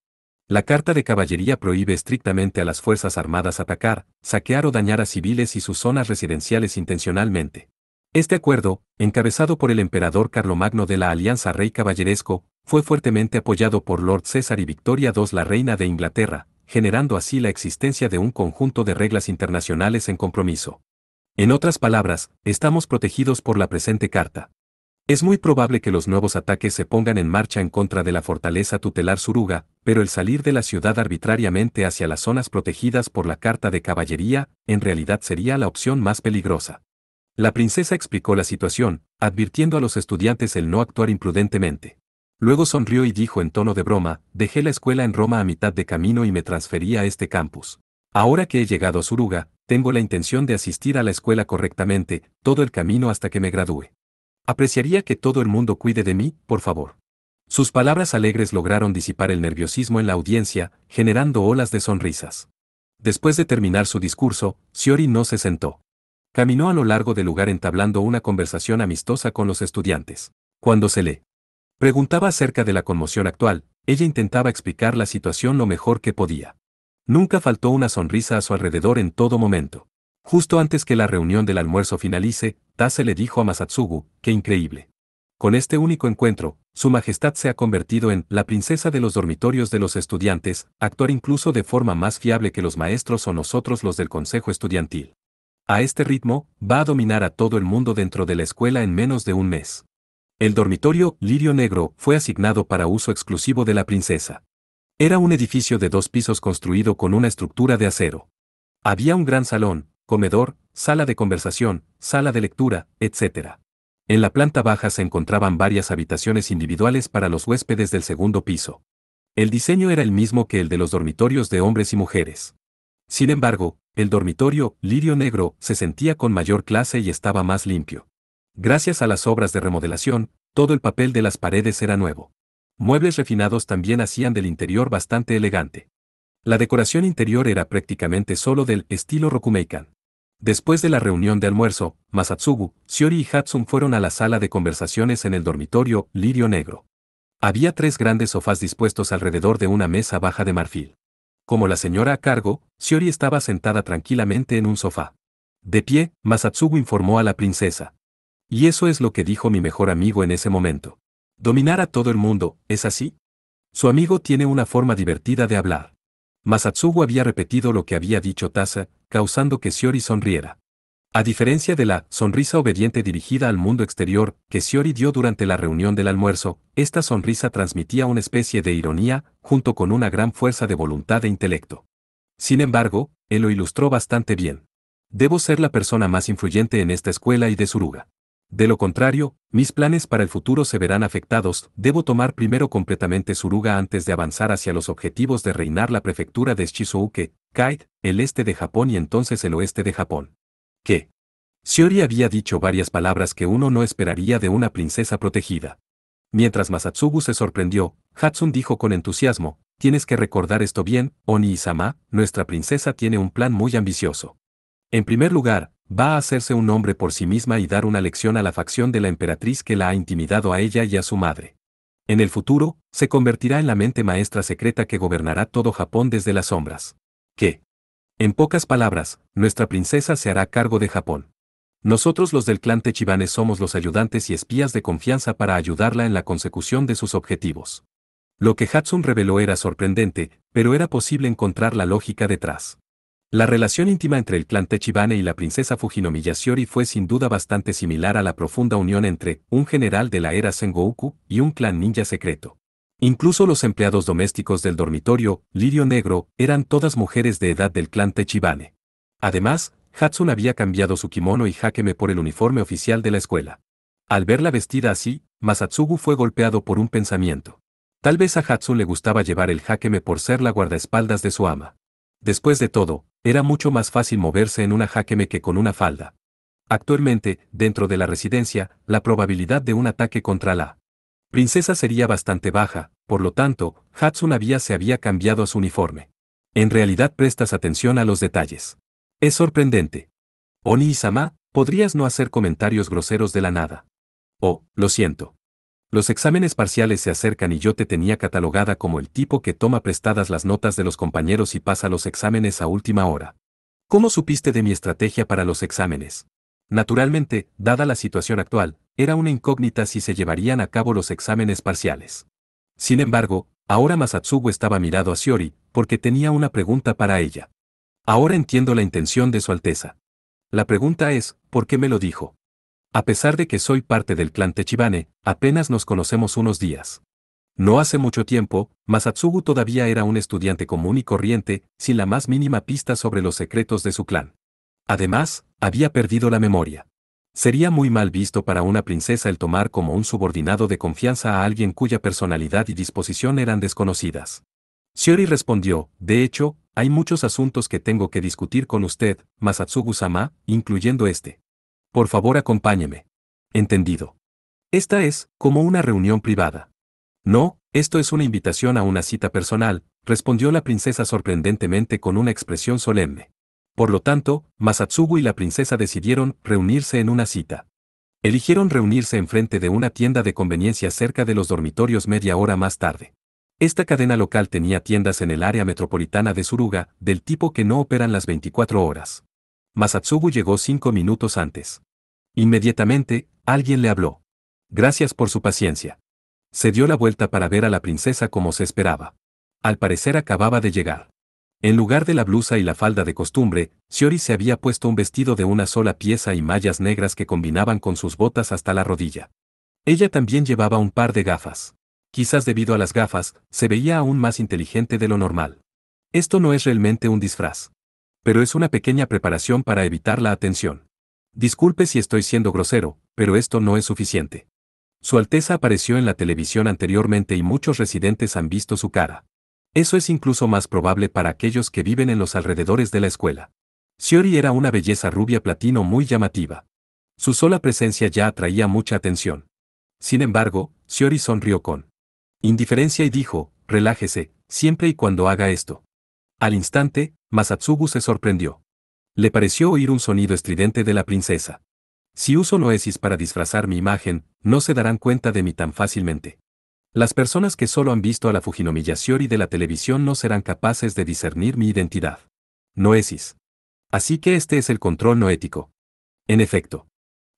La Carta de Caballería prohíbe estrictamente a las Fuerzas Armadas atacar, saquear o dañar a civiles y sus zonas residenciales intencionalmente. Este acuerdo, encabezado por el emperador Carlomagno de la Alianza Rey Caballeresco, fue fuertemente apoyado por Lord César y Victoria II la Reina de Inglaterra, generando así la existencia de un conjunto de reglas internacionales en compromiso. En otras palabras, estamos protegidos por la presente carta. Es muy probable que los nuevos ataques se pongan en marcha en contra de la fortaleza tutelar Suruga, pero el salir de la ciudad arbitrariamente hacia las zonas protegidas por la Carta de Caballería, en realidad sería la opción más peligrosa. La princesa explicó la situación, advirtiendo a los estudiantes el no actuar imprudentemente. Luego sonrió y dijo en tono de broma, dejé la escuela en Roma a mitad de camino y me transferí a este campus. Ahora que he llegado a Suruga, tengo la intención de asistir a la escuela correctamente, todo el camino hasta que me gradúe. Apreciaría que todo el mundo cuide de mí, por favor. Sus palabras alegres lograron disipar el nerviosismo en la audiencia, generando olas de sonrisas. Después de terminar su discurso, Shiori no se sentó. Caminó a lo largo del lugar entablando una conversación amistosa con los estudiantes. Cuando se le preguntaba acerca de la conmoción actual, ella intentaba explicar la situación lo mejor que podía. Nunca faltó una sonrisa a su alrededor en todo momento. Justo antes que la reunión del almuerzo finalice, Tase le dijo a Masatsugu, ¡qué increíble! Con este único encuentro, Su Majestad se ha convertido en la princesa de los dormitorios de los estudiantes, actuar incluso de forma más fiable que los maestros o nosotros los del consejo estudiantil. A este ritmo, va a dominar a todo el mundo dentro de la escuela en menos de un mes. El dormitorio Lirio Negro fue asignado para uso exclusivo de la princesa. Era un edificio de 2 pisos construido con una estructura de acero. Había un gran salón, comedor, sala de conversación, sala de lectura, etc. En la planta baja se encontraban varias habitaciones individuales para los huéspedes del segundo piso. El diseño era el mismo que el de los dormitorios de hombres y mujeres. Sin embargo, el dormitorio Lirio Negro se sentía con mayor clase y estaba más limpio. Gracias a las obras de remodelación, todo el papel de las paredes era nuevo. Muebles refinados también hacían del interior bastante elegante. La decoración interior era prácticamente solo del estilo Rokumeikan. Después de la reunión de almuerzo, Masatsugu, Shiori y Hatsune fueron a la sala de conversaciones en el dormitorio Lirio Negro. Había 3 grandes sofás dispuestos alrededor de una mesa baja de marfil. Como la señora a cargo, Shiori estaba sentada tranquilamente en un sofá. De pie, Masatsugu informó a la princesa. Y eso es lo que dijo mi mejor amigo en ese momento. Dominar a todo el mundo, ¿es así? Su amigo tiene una forma divertida de hablar. Masatsugu había repetido lo que había dicho Tasa, causando que Shiori sonriera. A diferencia de la sonrisa obediente dirigida al mundo exterior que Shiori dio durante la reunión del almuerzo, esta sonrisa transmitía una especie de ironía, junto con una gran fuerza de voluntad e intelecto. Sin embargo, él lo ilustró bastante bien. Debo ser la persona más influyente en esta escuela y de Suruga. De lo contrario, mis planes para el futuro se verán afectados. Debo tomar primero completamente Suruga antes de avanzar hacia los objetivos de reinar la prefectura de Shizuoka, Kite, el este de Japón y entonces el oeste de Japón. ¿Qué? Shiori había dicho varias palabras que uno no esperaría de una princesa protegida. Mientras Masatsugu se sorprendió, Hatsune dijo con entusiasmo, tienes que recordar esto bien, Oni-sama, nuestra princesa tiene un plan muy ambicioso. En primer lugar, va a hacerse un nombre por sí misma y dar una lección a la facción de la emperatriz que la ha intimidado a ella y a su madre. En el futuro, se convertirá en la mente maestra secreta que gobernará todo Japón desde las sombras. ¿Qué? En pocas palabras, nuestra princesa se hará cargo de Japón. Nosotros los del clan Tachibane somos los ayudantes y espías de confianza para ayudarla en la consecución de sus objetivos. Lo que Hatsune reveló era sorprendente, pero era posible encontrar la lógica detrás. La relación íntima entre el clan Tachibane y la princesa Fujinomiya Shiori fue sin duda bastante similar a la profunda unión entre un general de la era Sengoku y un clan ninja secreto. Incluso los empleados domésticos del dormitorio, Lirio Negro, eran todas mujeres de edad del clan Tachibane. Además, Hatsune había cambiado su kimono y hakeme por el uniforme oficial de la escuela. Al verla vestida así, Masatsugu fue golpeado por un pensamiento. Tal vez a Hatsune le gustaba llevar el hakeme por ser la guardaespaldas de su ama. Después de todo, era mucho más fácil moverse en una hakeme que con una falda. Actualmente, dentro de la residencia, la probabilidad de un ataque contra la princesa sería bastante baja, por lo tanto, Hatsune se había cambiado a su uniforme. En realidad prestas atención a los detalles. Es sorprendente. Oni-sama, podrías no hacer comentarios groseros de la nada. Oh, lo siento. Los exámenes parciales se acercan y yo te tenía catalogada como el tipo que toma prestadas las notas de los compañeros y pasa los exámenes a última hora. ¿Cómo supiste de mi estrategia para los exámenes? Naturalmente, dada la situación actual, era una incógnita si se llevarían a cabo los exámenes parciales. Sin embargo, ahora Masatsugu estaba mirado a Shiori, porque tenía una pregunta para ella. Ahora entiendo la intención de Su Alteza. La pregunta es, ¿por qué me lo dijo? A pesar de que soy parte del clan Tachibane, apenas nos conocemos unos días. No hace mucho tiempo, Masatsugu todavía era un estudiante común y corriente, sin la más mínima pista sobre los secretos de su clan. Además, había perdido la memoria. Sería muy mal visto para una princesa el tomar como un subordinado de confianza a alguien cuya personalidad y disposición eran desconocidas. Shiori respondió, de hecho, hay muchos asuntos que tengo que discutir con usted, Masatsugu-sama, incluyendo este. Por favor acompáñeme. Entendido. Esta es, como una reunión privada. No, esto es una invitación a una cita personal, respondió la princesa sorprendentemente con una expresión solemne. Por lo tanto, Masatsugu y la princesa decidieron reunirse en una cita. Eligieron reunirse enfrente de una tienda de conveniencia cerca de los dormitorios media hora más tarde. Esta cadena local tenía tiendas en el área metropolitana de Suruga, del tipo que no operan las 24 horas. Masatsugu llegó 5 minutos antes. Inmediatamente, alguien le habló. Gracias por su paciencia. Se dio la vuelta para ver a la princesa como se esperaba. Al parecer acababa de llegar. En lugar de la blusa y la falda de costumbre, Shiori se había puesto un vestido de una sola pieza y mallas negras que combinaban con sus botas hasta la rodilla. Ella también llevaba un par de gafas. Quizás debido a las gafas, se veía aún más inteligente de lo normal. Esto no es realmente un disfraz. Pero es una pequeña preparación para evitar la atención. Disculpe si estoy siendo grosero, pero esto no es suficiente. Su Alteza apareció en la televisión anteriormente y muchos residentes han visto su cara. Eso es incluso más probable para aquellos que viven en los alrededores de la escuela. Shiori era una belleza rubia platino muy llamativa. Su sola presencia ya atraía mucha atención. Sin embargo, Shiori sonrió con indiferencia y dijo, relájese, siempre y cuando haga esto. Al instante, Masatsugu se sorprendió. Le pareció oír un sonido estridente de la princesa. Si uso noesis para disfrazar mi imagen, no se darán cuenta de mí tan fácilmente. Las personas que solo han visto a la Fujinomiya Shiori de la televisión no serán capaces de discernir mi identidad. Noesis. Así que este es el control noético. En efecto.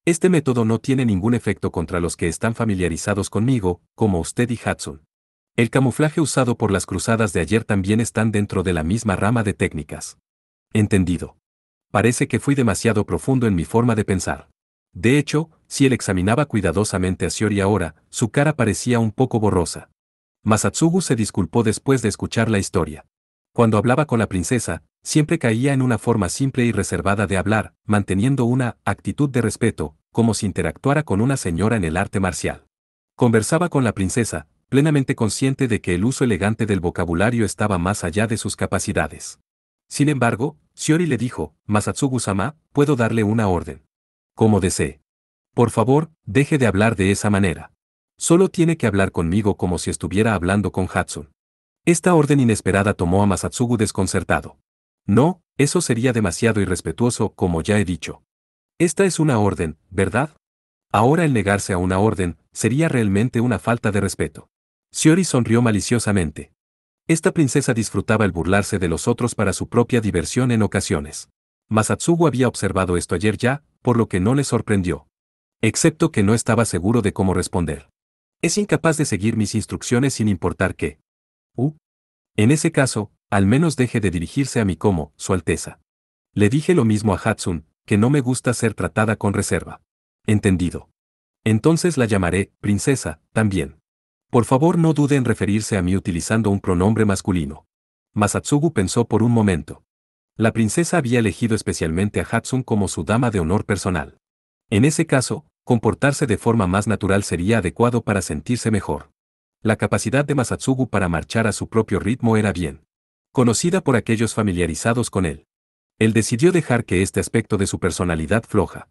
Este método no tiene ningún efecto contra los que están familiarizados conmigo, como usted y Hudson. El camuflaje usado por las cruzadas de ayer también están dentro de la misma rama de técnicas. Entendido. Parece que fui demasiado profundo en mi forma de pensar. De hecho, si él examinaba cuidadosamente a Shiori ahora, su cara parecía un poco borrosa. Masatsugu se disculpó después de escuchar la historia. Cuando hablaba con la princesa, siempre caía en una forma simple y reservada de hablar, manteniendo una actitud de respeto, como si interactuara con una señora en el arte marcial. Conversaba con la princesa, plenamente consciente de que el uso elegante del vocabulario estaba más allá de sus capacidades. Sin embargo, Shiori le dijo, Masatsugu-sama, puedo darle una orden. Como desee. Por favor, deje de hablar de esa manera. Solo tiene que hablar conmigo como si estuviera hablando con Hudson. Esta orden inesperada tomó a Masatsugu desconcertado. No, eso sería demasiado irrespetuoso, como ya he dicho. Esta es una orden, ¿verdad? Ahora el negarse a una orden, sería realmente una falta de respeto. Shiori sonrió maliciosamente. Esta princesa disfrutaba el burlarse de los otros para su propia diversión en ocasiones. Masatsugu había observado esto ayer ya, por lo que no le sorprendió. Excepto que no estaba seguro de cómo responder. Es incapaz de seguir mis instrucciones sin importar qué. En ese caso, al menos deje de dirigirse a mí como, Su Alteza. Le dije lo mismo a Hudson, que no me gusta ser tratada con reserva. Entendido. Entonces la llamaré, princesa, también. Por favor no dude en referirse a mí utilizando un pronombre masculino. Masatsugu pensó por un momento. La princesa había elegido especialmente a Hudson como su dama de honor personal. En ese caso, comportarse de forma más natural sería adecuado para sentirse mejor. La capacidad de Masatsugu para marchar a su propio ritmo era bien conocida por aquellos familiarizados con él. Él decidió dejar que este aspecto de su personalidad floja.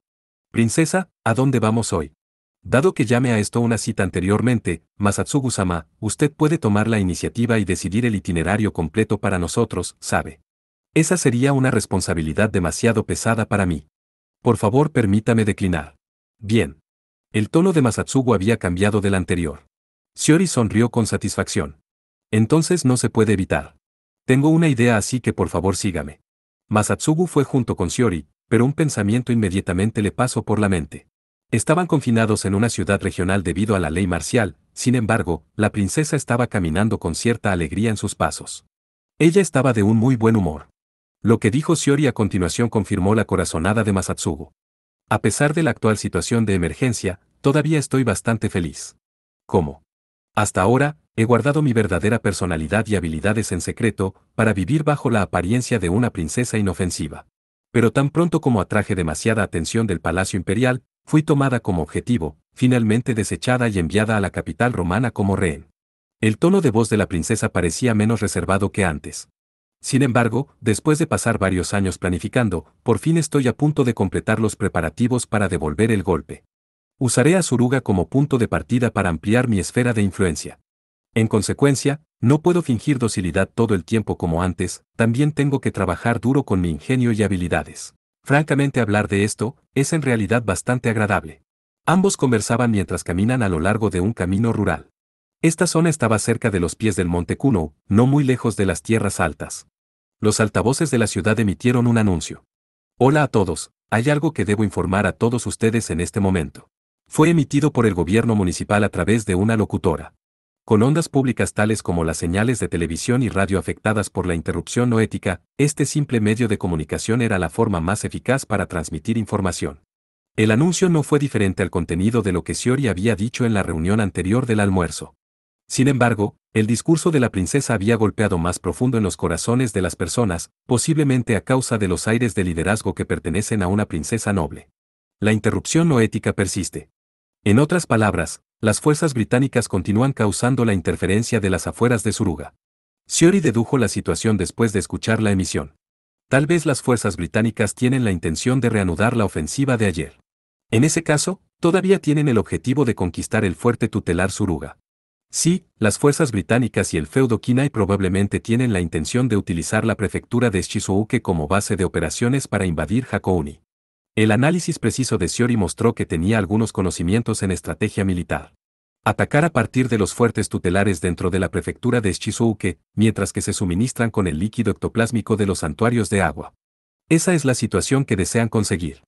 Princesa, ¿a dónde vamos hoy? Dado que llame a esto una cita anteriormente, Masatsugu-sama, usted puede tomar la iniciativa y decidir el itinerario completo para nosotros, ¿sabe? Esa sería una responsabilidad demasiado pesada para mí. Por favor, permítame declinar. Bien. El tono de Masatsugu había cambiado del anterior. Shiori sonrió con satisfacción. Entonces no se puede evitar. Tengo una idea, así que por favor sígame. Masatsugu fue junto con Shiori, pero un pensamiento inmediatamente le pasó por la mente. Estaban confinados en una ciudad regional debido a la ley marcial, sin embargo, la princesa estaba caminando con cierta alegría en sus pasos. Ella estaba de un muy buen humor. Lo que dijo Shiori a continuación confirmó la corazonada de Masatsugu. A pesar de la actual situación de emergencia, todavía estoy bastante feliz. ¿Cómo? Hasta ahora, he guardado mi verdadera personalidad y habilidades en secreto, para vivir bajo la apariencia de una princesa inofensiva. Pero tan pronto como atraje demasiada atención del Palacio Imperial, fui tomada como objetivo, finalmente desechada y enviada a la capital romana como rehén. El tono de voz de la princesa parecía menos reservado que antes. Sin embargo, después de pasar varios años planificando, por fin estoy a punto de completar los preparativos para devolver el golpe. Usaré a Suruga como punto de partida para ampliar mi esfera de influencia. En consecuencia, no puedo fingir docilidad todo el tiempo como antes, también tengo que trabajar duro con mi ingenio y habilidades. Francamente, hablar de esto es en realidad bastante agradable. Ambos conversaban mientras caminan a lo largo de un camino rural. Esta zona estaba cerca de los pies del Monte Kuno, no muy lejos de las tierras altas. Los altavoces de la ciudad emitieron un anuncio. Hola a todos, hay algo que debo informar a todos ustedes en este momento. Fue emitido por el gobierno municipal a través de una locutora. Con ondas públicas tales como las señales de televisión y radio afectadas por la interrupción noética, este simple medio de comunicación era la forma más eficaz para transmitir información. El anuncio no fue diferente al contenido de lo que Shiori había dicho en la reunión anterior del almuerzo. Sin embargo, el discurso de la princesa había golpeado más profundo en los corazones de las personas, posiblemente a causa de los aires de liderazgo que pertenecen a una princesa noble. La interrupción noética persiste. En otras palabras, las fuerzas británicas continúan causando la interferencia de las afueras de Suruga. Shiori dedujo la situación después de escuchar la emisión. Tal vez las fuerzas británicas tienen la intención de reanudar la ofensiva de ayer. En ese caso, todavía tienen el objetivo de conquistar el fuerte tutelar Suruga. Sí, las fuerzas británicas y el feudo Kinai probablemente tienen la intención de utilizar la prefectura de Shizuoka como base de operaciones para invadir Hakouni. El análisis preciso de Shiori mostró que tenía algunos conocimientos en estrategia militar. Atacar a partir de los fuertes tutelares dentro de la prefectura de Shizuoka, mientras que se suministran con el líquido ectoplásmico de los santuarios de agua. Esa es la situación que desean conseguir.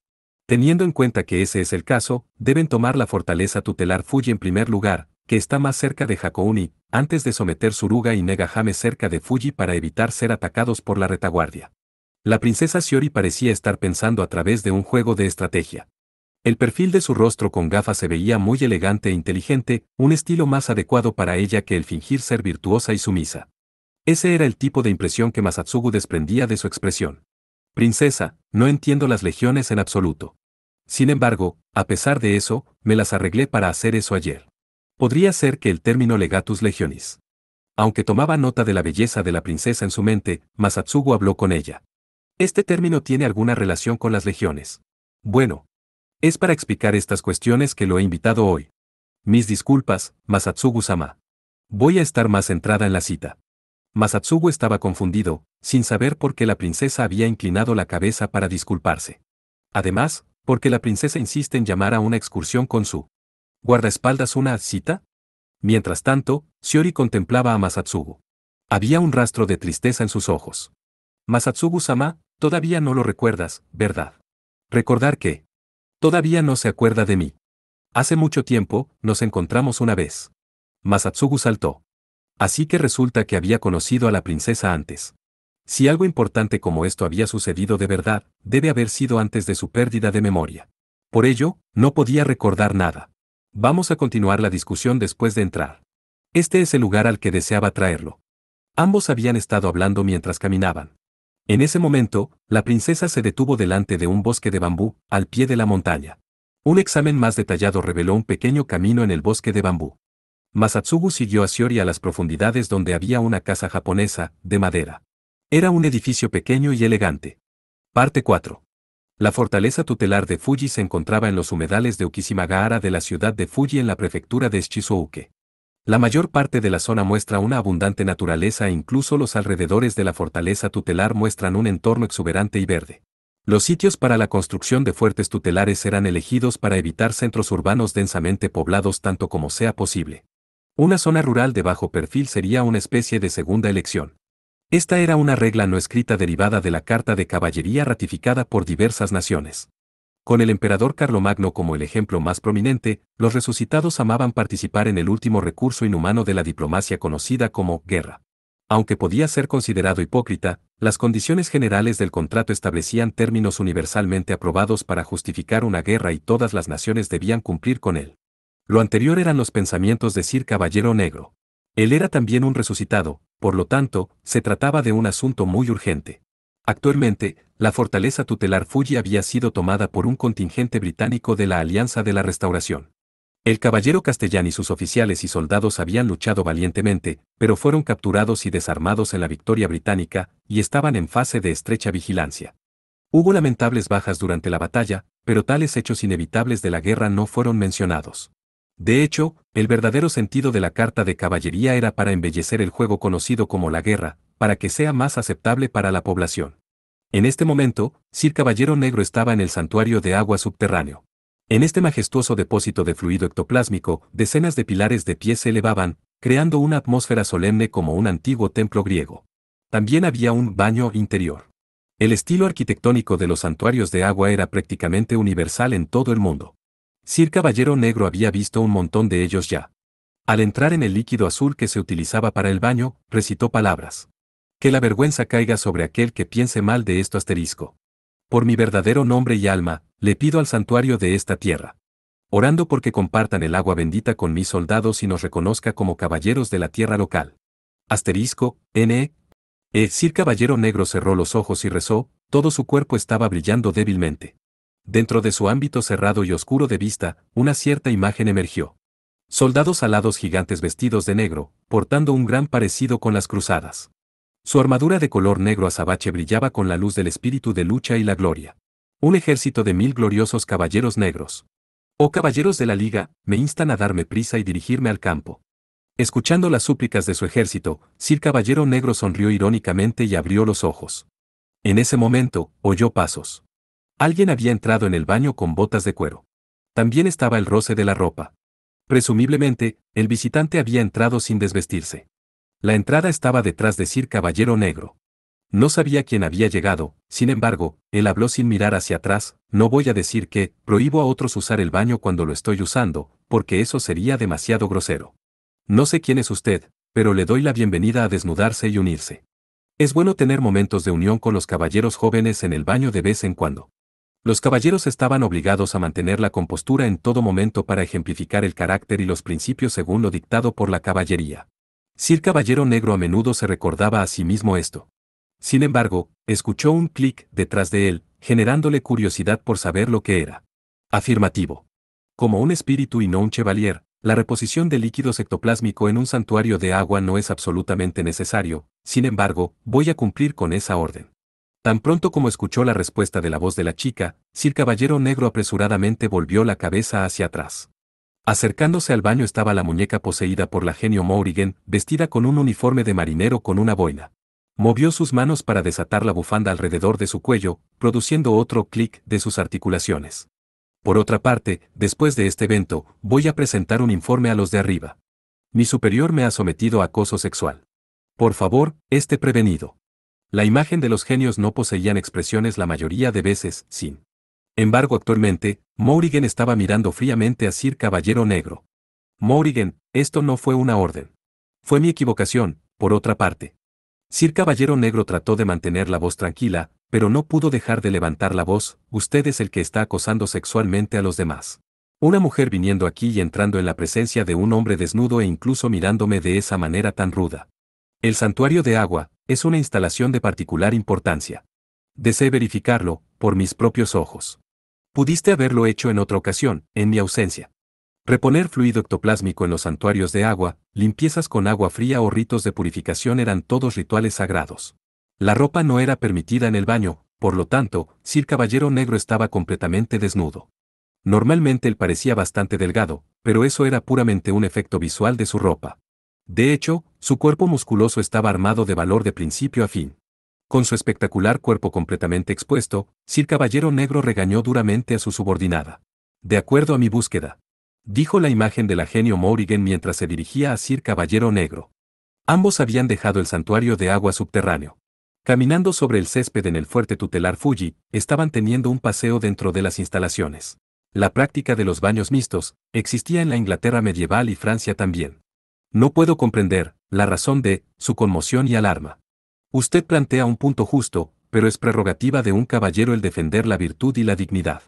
Teniendo en cuenta que ese es el caso, deben tomar la fortaleza tutelar Fuji en primer lugar, que está más cerca de Hakouni, antes de someter Suruga y Negahame cerca de Fuji para evitar ser atacados por la retaguardia. La princesa Shiori parecía estar pensando a través de un juego de estrategia. El perfil de su rostro con gafas se veía muy elegante e inteligente, un estilo más adecuado para ella que el fingir ser virtuosa y sumisa. Ese era el tipo de impresión que Masatsugu desprendía de su expresión. Princesa, no entiendo las legiones en absoluto. Sin embargo, a pesar de eso, me las arreglé para hacer eso ayer. Podría ser que el término legatus legionis. Aunque tomaba nota de la belleza de la princesa en su mente, Masatsugu habló con ella. ¿Este término tiene alguna relación con las legiones? Bueno. Es para explicar estas cuestiones que lo he invitado hoy. Mis disculpas, Masatsugu-sama. Voy a estar más centrada en la cita. Masatsugu estaba confundido, sin saber por qué la princesa había inclinado la cabeza para disculparse. Además, porque la princesa insiste en llamar a una excursión con su guardaespaldas una cita. Mientras tanto, Shiori contemplaba a Masatsugu. Había un rastro de tristeza en sus ojos. Masatsugu-sama, todavía no lo recuerdas, ¿verdad? Recordar que todavía no se acuerda de mí. Hace mucho tiempo, nos encontramos una vez. Masatsugu saltó. Así que resulta que había conocido a la princesa antes. Si algo importante como esto había sucedido de verdad, debe haber sido antes de su pérdida de memoria. Por ello, no podía recordar nada. Vamos a continuar la discusión después de entrar. Este es el lugar al que deseaba traerlo. Ambos habían estado hablando mientras caminaban. En ese momento, la princesa se detuvo delante de un bosque de bambú, al pie de la montaña. Un examen más detallado reveló un pequeño camino en el bosque de bambú. Masatsugu siguió a Shiori a las profundidades donde había una casa japonesa, de madera. Era un edificio pequeño y elegante. Parte 4. La fortaleza tutelar de Fuji se encontraba en los humedales de Ukishimagahara de la ciudad de Fuji en la prefectura de Shizuoka. La mayor parte de la zona muestra una abundante naturaleza e incluso los alrededores de la fortaleza tutelar muestran un entorno exuberante y verde. Los sitios para la construcción de fuertes tutelares eran elegidos para evitar centros urbanos densamente poblados tanto como sea posible. Una zona rural de bajo perfil sería una especie de segunda elección. Esta era una regla no escrita derivada de la Carta de Caballería ratificada por diversas naciones. Con el emperador Carlomagno como el ejemplo más prominente, los resucitados amaban participar en el último recurso inhumano de la diplomacia conocida como guerra. Aunque podía ser considerado hipócrita, las condiciones generales del contrato establecían términos universalmente aprobados para justificar una guerra y todas las naciones debían cumplir con él. Lo anterior eran los pensamientos de Sir Caballero Negro. Él era también un resucitado, por lo tanto, se trataba de un asunto muy urgente. Actualmente, la fortaleza tutelar Fuji había sido tomada por un contingente británico de la Alianza de la Restauración. El caballero Castellán y sus oficiales y soldados habían luchado valientemente, pero fueron capturados y desarmados en la victoria británica, y estaban en fase de estrecha vigilancia. Hubo lamentables bajas durante la batalla, pero tales hechos inevitables de la guerra no fueron mencionados. De hecho, el verdadero sentido de la Carta de Caballería era para embellecer el juego conocido como la guerra, para que sea más aceptable para la población. En este momento, Sir Caballero Negro estaba en el santuario de agua subterráneo. En este majestuoso depósito de fluido ectoplásmico, decenas de pilares de pie se elevaban, creando una atmósfera solemne como un antiguo templo griego. También había un baño interior. El estilo arquitectónico de los santuarios de agua era prácticamente universal en todo el mundo. Sir Caballero Negro había visto un montón de ellos ya. Al entrar en el líquido azul que se utilizaba para el baño, recitó palabras. Que la vergüenza caiga sobre aquel que piense mal de esto asterisco. Por mi verdadero nombre y alma, le pido al santuario de esta tierra. Orando porque compartan el agua bendita con mis soldados y nos reconozca como caballeros de la tierra local. Asterisco, Sir Caballero Negro cerró los ojos y rezó, todo su cuerpo estaba brillando débilmente. Dentro de su ámbito cerrado y oscuro de vista, una cierta imagen emergió. Soldados alados gigantes vestidos de negro, portando un gran parecido con las cruzadas. Su armadura de color negro azabache brillaba con la luz del espíritu de lucha y la gloria. Un ejército de 1000 gloriosos caballeros negros. Oh caballeros de la liga, me instan a darme prisa y dirigirme al campo. Escuchando las súplicas de su ejército, Sir Caballero Negro sonrió irónicamente y abrió los ojos. En ese momento, oyó pasos. Alguien había entrado en el baño con botas de cuero. También estaba el roce de la ropa. Presumiblemente, el visitante había entrado sin desvestirse. La entrada estaba detrás de Sir Caballero Negro. No sabía quién había llegado, sin embargo, él habló sin mirar hacia atrás: no voy a decir que prohíbo a otros usar el baño cuando lo estoy usando, porque eso sería demasiado grosero. No sé quién es usted, pero le doy la bienvenida a desnudarse y unirse. Es bueno tener momentos de unión con los caballeros jóvenes en el baño de vez en cuando. Los caballeros estaban obligados a mantener la compostura en todo momento para ejemplificar el carácter y los principios según lo dictado por la caballería. Sir Caballero Negro a menudo se recordaba a sí mismo esto. Sin embargo, escuchó un clic detrás de él, generándole curiosidad por saber lo que era. Afirmativo. Como un espíritu y no un chevalier, la reposición de líquido ectoplásmico en un santuario de agua no es absolutamente necesario, sin embargo, voy a cumplir con esa orden. Tan pronto como escuchó la respuesta de la voz de la chica, Sir Caballero Negro apresuradamente volvió la cabeza hacia atrás. Acercándose al baño estaba la muñeca poseída por la genio Morrigan, vestida con un uniforme de marinero con una boina. Movió sus manos para desatar la bufanda alrededor de su cuello, produciendo otro clic de sus articulaciones. Por otra parte, después de este evento, voy a presentar un informe a los de arriba. Mi superior me ha sometido a acoso sexual. Por favor, esté prevenido. La imagen de los genios no poseían expresiones la mayoría de veces, sin embargo actualmente, Morrigan estaba mirando fríamente a Sir Caballero Negro. Morrigan, esto no fue una orden. Fue mi equivocación, por otra parte. Sir Caballero Negro trató de mantener la voz tranquila, pero no pudo dejar de levantar la voz: usted es el que está acosando sexualmente a los demás. Una mujer viniendo aquí y entrando en la presencia de un hombre desnudo e incluso mirándome de esa manera tan ruda. El santuario de agua es una instalación de particular importancia. Deseo verificarlo, por mis propios ojos. Pudiste haberlo hecho en otra ocasión, en mi ausencia. Reponer fluido ectoplásmico en los santuarios de agua, limpiezas con agua fría o ritos de purificación eran todos rituales sagrados. La ropa no era permitida en el baño, por lo tanto, Sir Caballero Negro estaba completamente desnudo. Normalmente él parecía bastante delgado, pero eso era puramente un efecto visual de su ropa. De hecho, su cuerpo musculoso estaba armado de valor de principio a fin. Con su espectacular cuerpo completamente expuesto, Sir Caballero Negro regañó duramente a su subordinada. De acuerdo a mi búsqueda, dijo la imagen de la genio Morrigan mientras se dirigía a Sir Caballero Negro. Ambos habían dejado el santuario de agua subterráneo. Caminando sobre el césped en el fuerte tutelar Fuji, estaban teniendo un paseo dentro de las instalaciones. La práctica de los baños mixtos existía en la Inglaterra medieval y Francia también. No puedo comprender la razón de su conmoción y alarma. Usted plantea un punto justo, pero es prerrogativa de un caballero el defender la virtud y la dignidad.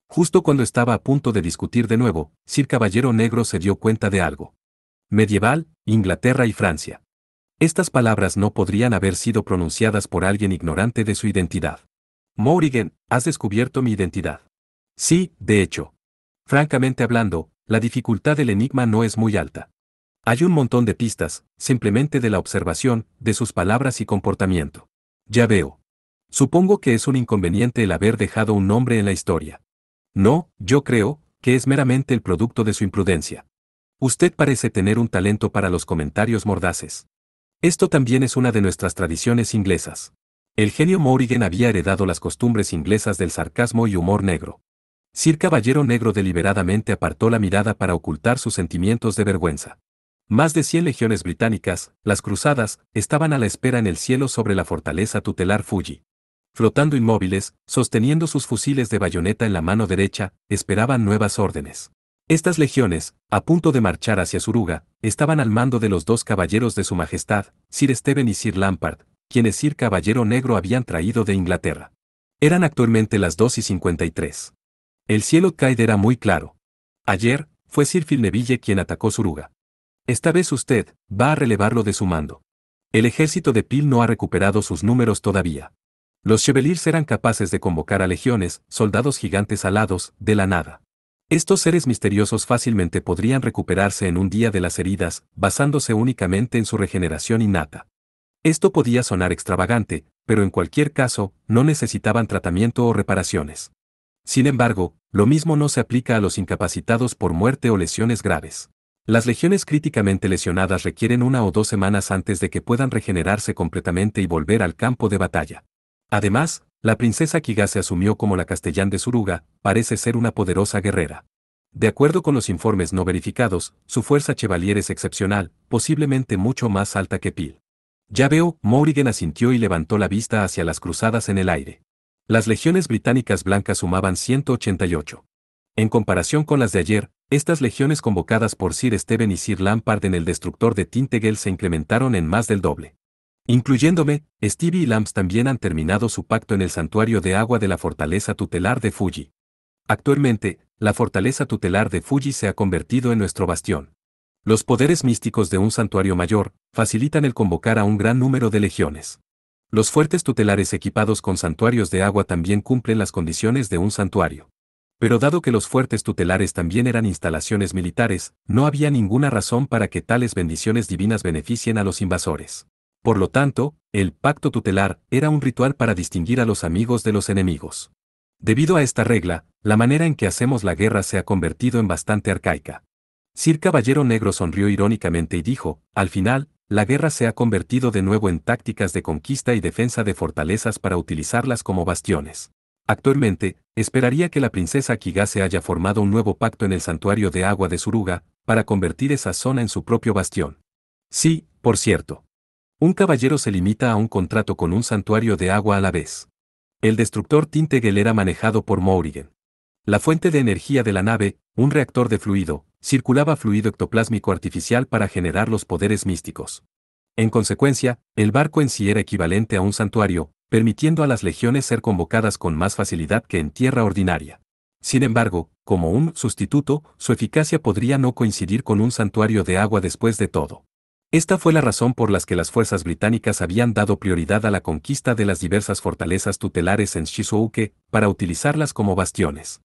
Justo cuando estaba a punto de discutir de nuevo, Sir Caballero Negro se dio cuenta de algo. Medieval, Inglaterra y Francia. Estas palabras no podrían haber sido pronunciadas por alguien ignorante de su identidad. Morrigan, ¿has descubierto mi identidad? Sí, de hecho. Francamente hablando, la dificultad del enigma no es muy alta. Hay un montón de pistas, simplemente de la observación, de sus palabras y comportamiento. Ya veo. Supongo que es un inconveniente el haber dejado un nombre en la historia. No, yo creo que es meramente el producto de su imprudencia. Usted parece tener un talento para los comentarios mordaces. Esto también es una de nuestras tradiciones inglesas. El genio Morrigan había heredado las costumbres inglesas del sarcasmo y humor negro. Sir Caballero Negro deliberadamente apartó la mirada para ocultar sus sentimientos de vergüenza. Más de 100 legiones británicas, las cruzadas, estaban a la espera en el cielo sobre la fortaleza tutelar Fuji. Flotando inmóviles, sosteniendo sus fusiles de bayoneta en la mano derecha, esperaban nuevas órdenes. Estas legiones, a punto de marchar hacia Suruga, estaban al mando de los dos caballeros de su majestad, Sir Stephen y Sir Lampard, quienes Sir Caballero Negro habían traído de Inglaterra. Eran actualmente las 2:53. El cielo Tide era muy claro. Ayer, fue Sir Phil Neville quien atacó Suruga. Esta vez usted va a relevarlo de su mando. El ejército de Peel no ha recuperado sus números todavía. Los Chevaliers eran capaces de convocar a legiones, soldados gigantes alados, de la nada. Estos seres misteriosos fácilmente podrían recuperarse en un día de las heridas, basándose únicamente en su regeneración innata. Esto podía sonar extravagante, pero en cualquier caso, no necesitaban tratamiento o reparaciones. Sin embargo, lo mismo no se aplica a los incapacitados por muerte o lesiones graves. Las legiones críticamente lesionadas requieren 1 o 2 semanas antes de que puedan regenerarse completamente y volver al campo de batalla. Además, la princesa Kigase asumió como la castellán de Suruga, parece ser una poderosa guerrera. De acuerdo con los informes no verificados, su fuerza chevalier es excepcional, posiblemente mucho más alta que Pil. Ya veo, Morrigan asintió y levantó la vista hacia las cruzadas en el aire. Las legiones británicas blancas sumaban 188. En comparación con las de ayer, estas legiones convocadas por Sir Stephen y Sir Lampard en el destructor de Tintagel se incrementaron en más del doble. Incluyéndome, Stevie y Lamps también han terminado su pacto en el santuario de agua de la fortaleza tutelar de Fuji. Actualmente, la fortaleza tutelar de Fuji se ha convertido en nuestro bastión. Los poderes místicos de un santuario mayor facilitan el convocar a un gran número de legiones. Los fuertes tutelares equipados con santuarios de agua también cumplen las condiciones de un santuario. Pero dado que los fuertes tutelares también eran instalaciones militares, no había ninguna razón para que tales bendiciones divinas beneficien a los invasores. Por lo tanto, el pacto tutelar era un ritual para distinguir a los amigos de los enemigos. Debido a esta regla, la manera en que hacemos la guerra se ha convertido en bastante arcaica. Sir Caballero Negro sonrió irónicamente y dijo, al final, la guerra se ha convertido de nuevo en tácticas de conquista y defensa de fortalezas para utilizarlas como bastiones. Actualmente, esperaría que la princesa Kigase haya formado un nuevo pacto en el santuario de agua de Suruga, para convertir esa zona en su propio bastión. Sí, por cierto. Un caballero se limita a un contrato con un santuario de agua a la vez. El destructor Tintagel era manejado por Morrigan. La fuente de energía de la nave, un reactor de fluido, circulaba fluido ectoplásmico artificial para generar los poderes místicos. En consecuencia, el barco en sí era equivalente a un santuario, permitiendo a las legiones ser convocadas con más facilidad que en tierra ordinaria. Sin embargo, como un sustituto, su eficacia podría no coincidir con un santuario de agua después de todo. Esta fue la razón por la que las fuerzas británicas habían dado prioridad a la conquista de las diversas fortalezas tutelares en Shizuoka, para utilizarlas como bastiones.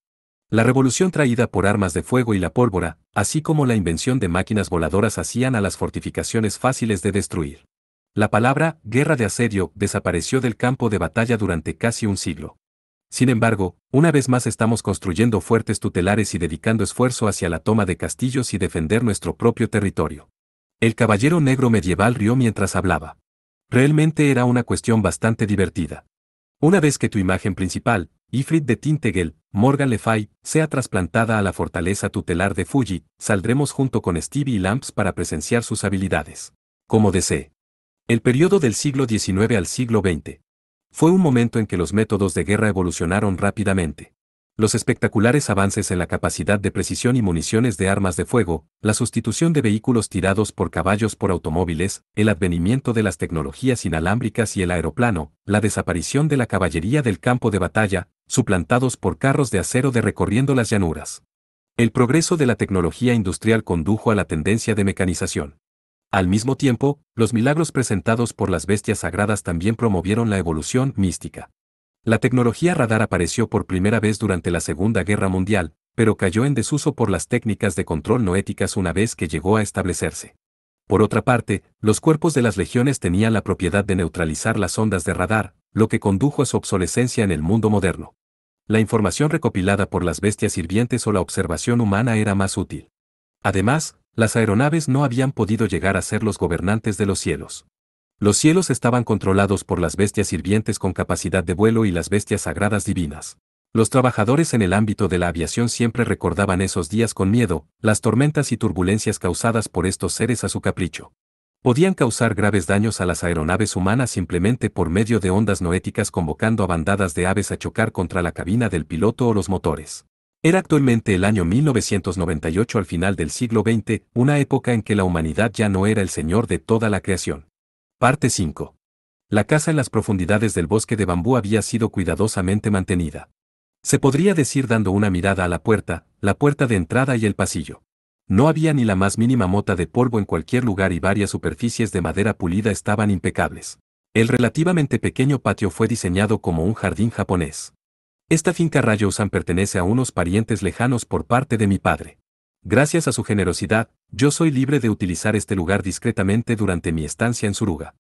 La revolución traída por armas de fuego y la pólvora, así como la invención de máquinas voladoras hacían a las fortificaciones fáciles de destruir. La palabra guerra de asedio desapareció del campo de batalla durante casi un siglo. Sin embargo, una vez más estamos construyendo fuertes tutelares y dedicando esfuerzo hacia la toma de castillos y defender nuestro propio territorio. El caballero negro medieval rió mientras hablaba. Realmente era una cuestión bastante divertida. Una vez que tu imagen principal, Ifrit de Tintagel, Morgan Le Fay, sea trasplantada a la fortaleza tutelar de Fuji, saldremos junto con Stevie y Lamps para presenciar sus habilidades. Como desee. El periodo del siglo XIX al siglo XX. Fue un momento en que los métodos de guerra evolucionaron rápidamente. Los espectaculares avances en la capacidad de precisión y municiones de armas de fuego, la sustitución de vehículos tirados por caballos por automóviles, el advenimiento de las tecnologías inalámbricas y el aeroplano, la desaparición de la caballería del campo de batalla, suplantados por carros de acero recorriendo las llanuras. El progreso de la tecnología industrial condujo a la tendencia de mecanización. Al mismo tiempo, los milagros presentados por las bestias sagradas también promovieron la evolución mística. La tecnología radar apareció por primera vez durante la Segunda Guerra Mundial, pero cayó en desuso por las técnicas de control no éticas una vez que llegó a establecerse. Por otra parte, los cuerpos de las legiones tenían la propiedad de neutralizar las ondas de radar, lo que condujo a su obsolescencia en el mundo moderno. La información recopilada por las bestias sirvientes o la observación humana era más útil. Además, las aeronaves no habían podido llegar a ser los gobernantes de los cielos. Los cielos estaban controlados por las bestias sirvientes con capacidad de vuelo y las bestias sagradas divinas. Los trabajadores en el ámbito de la aviación siempre recordaban esos días con miedo, las tormentas y turbulencias causadas por estos seres a su capricho. Podían causar graves daños a las aeronaves humanas simplemente por medio de ondas noéticas convocando a bandadas de aves a chocar contra la cabina del piloto o los motores. Era actualmente el año 1998 al final del siglo XX, una época en que la humanidad ya no era el señor de toda la creación. Parte 5. La casa en las profundidades del bosque de bambú había sido cuidadosamente mantenida. Se podría decir dando una mirada a la puerta de entrada y el pasillo. No había ni la más mínima mota de polvo en cualquier lugar y varias superficies de madera pulida estaban impecables. El relativamente pequeño patio fue diseñado como un jardín japonés. Esta finca Ryosan pertenece a unos parientes lejanos por parte de mi padre. Gracias a su generosidad, yo soy libre de utilizar este lugar discretamente durante mi estancia en Suruga.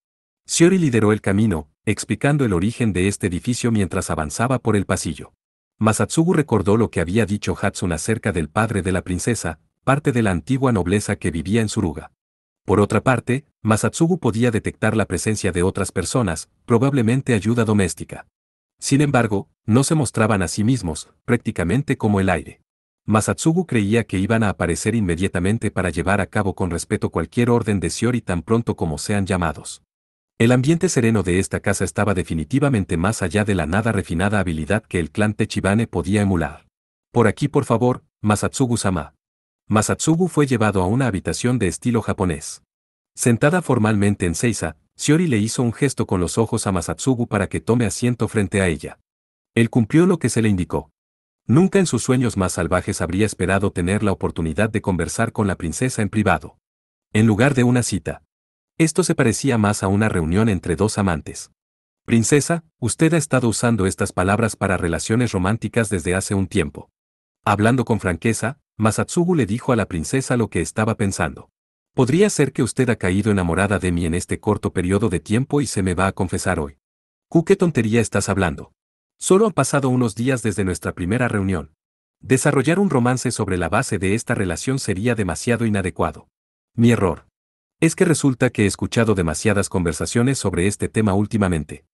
Shiori lideró el camino, explicando el origen de este edificio mientras avanzaba por el pasillo. Masatsugu recordó lo que había dicho Hatsun acerca del padre de la princesa, parte de la antigua nobleza que vivía en Suruga. Por otra parte, Masatsugu podía detectar la presencia de otras personas, probablemente ayuda doméstica. Sin embargo, no se mostraban a sí mismos, prácticamente como el aire. Masatsugu creía que iban a aparecer inmediatamente para llevar a cabo con respeto cualquier orden de Shiori tan pronto como sean llamados. El ambiente sereno de esta casa estaba definitivamente más allá de la nada refinada habilidad que el clan Techibane podía emular. Por aquí por favor, Masatsugu-sama. Masatsugu fue llevado a una habitación de estilo japonés. Sentada formalmente en Seiza, Shiori le hizo un gesto con los ojos a Masatsugu para que tome asiento frente a ella. Él cumplió lo que se le indicó. Nunca en sus sueños más salvajes habría esperado tener la oportunidad de conversar con la princesa en privado. En lugar de una cita. Esto se parecía más a una reunión entre dos amantes. Princesa, usted ha estado usando estas palabras para relaciones románticas desde hace un tiempo. Hablando con franqueza, Masatsugu le dijo a la princesa lo que estaba pensando. Podría ser que usted ha caído enamorada de mí en este corto periodo de tiempo y se me va a confesar hoy. ¿Qué tontería estás hablando? Solo han pasado unos días desde nuestra primera reunión. Desarrollar un romance sobre la base de esta relación sería demasiado inadecuado. Mi error. Es que resulta que he escuchado demasiadas conversaciones sobre este tema últimamente.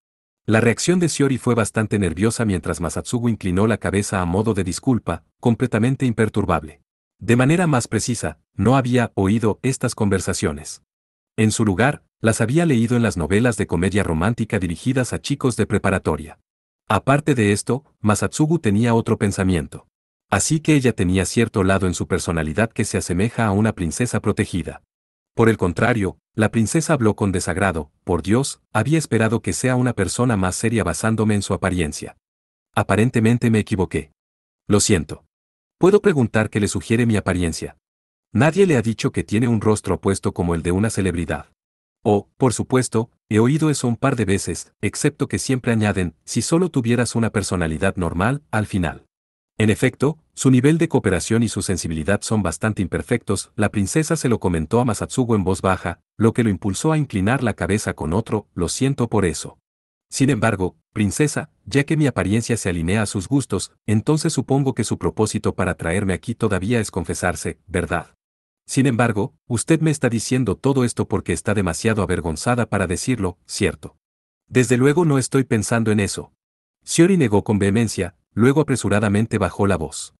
La reacción de Shiori fue bastante nerviosa mientras Masatsugu inclinó la cabeza a modo de disculpa, completamente imperturbable. De manera más precisa, no había oído estas conversaciones. En su lugar, las había leído en las novelas de comedia romántica dirigidas a chicos de preparatoria. Aparte de esto, Masatsugu tenía otro pensamiento. Así que ella tenía cierto lado en su personalidad que se asemeja a una princesa protegida. Por el contrario, la princesa habló con desagrado. Por Dios, había esperado que sea una persona más seria basándome en su apariencia. Aparentemente me equivoqué. Lo siento. ¿Puedo preguntar qué le sugiere mi apariencia? Nadie le ha dicho que tiene un rostro apuesto como el de una celebridad. Oh, por supuesto, he oído eso un par de veces, excepto que siempre añaden, si solo tuvieras una personalidad normal, al final. En efecto, su nivel de cooperación y su sensibilidad son bastante imperfectos. La princesa se lo comentó a Masatsugu en voz baja, lo que lo impulsó a inclinar la cabeza con otro, lo siento por eso. Sin embargo, princesa, ya que mi apariencia se alinea a sus gustos, entonces supongo que su propósito para traerme aquí todavía es confesarse, ¿verdad? Sin embargo, usted me está diciendo todo esto porque está demasiado avergonzada para decirlo, ¿cierto? Desde luego no estoy pensando en eso. Shiori negó con vehemencia, luego apresuradamente bajó la voz.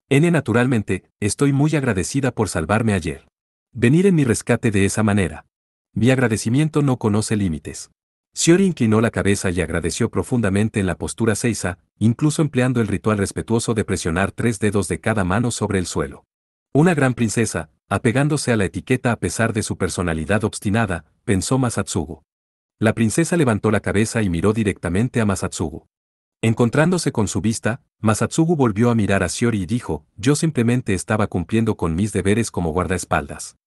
Naturalmente, estoy muy agradecida por salvarme ayer. Venir en mi rescate de esa manera. Mi agradecimiento no conoce límites. Shiori inclinó la cabeza y agradeció profundamente en la postura Seiza, incluso empleando el ritual respetuoso de presionar 3 dedos de cada mano sobre el suelo. Una gran princesa, apegándose a la etiqueta a pesar de su personalidad obstinada, pensó Masatsugu. La princesa levantó la cabeza y miró directamente a Masatsugu. Encontrándose con su vista, Masatsugu volvió a mirar a Shiori y dijo, yo simplemente estaba cumpliendo con mis deberes como guardaespaldas.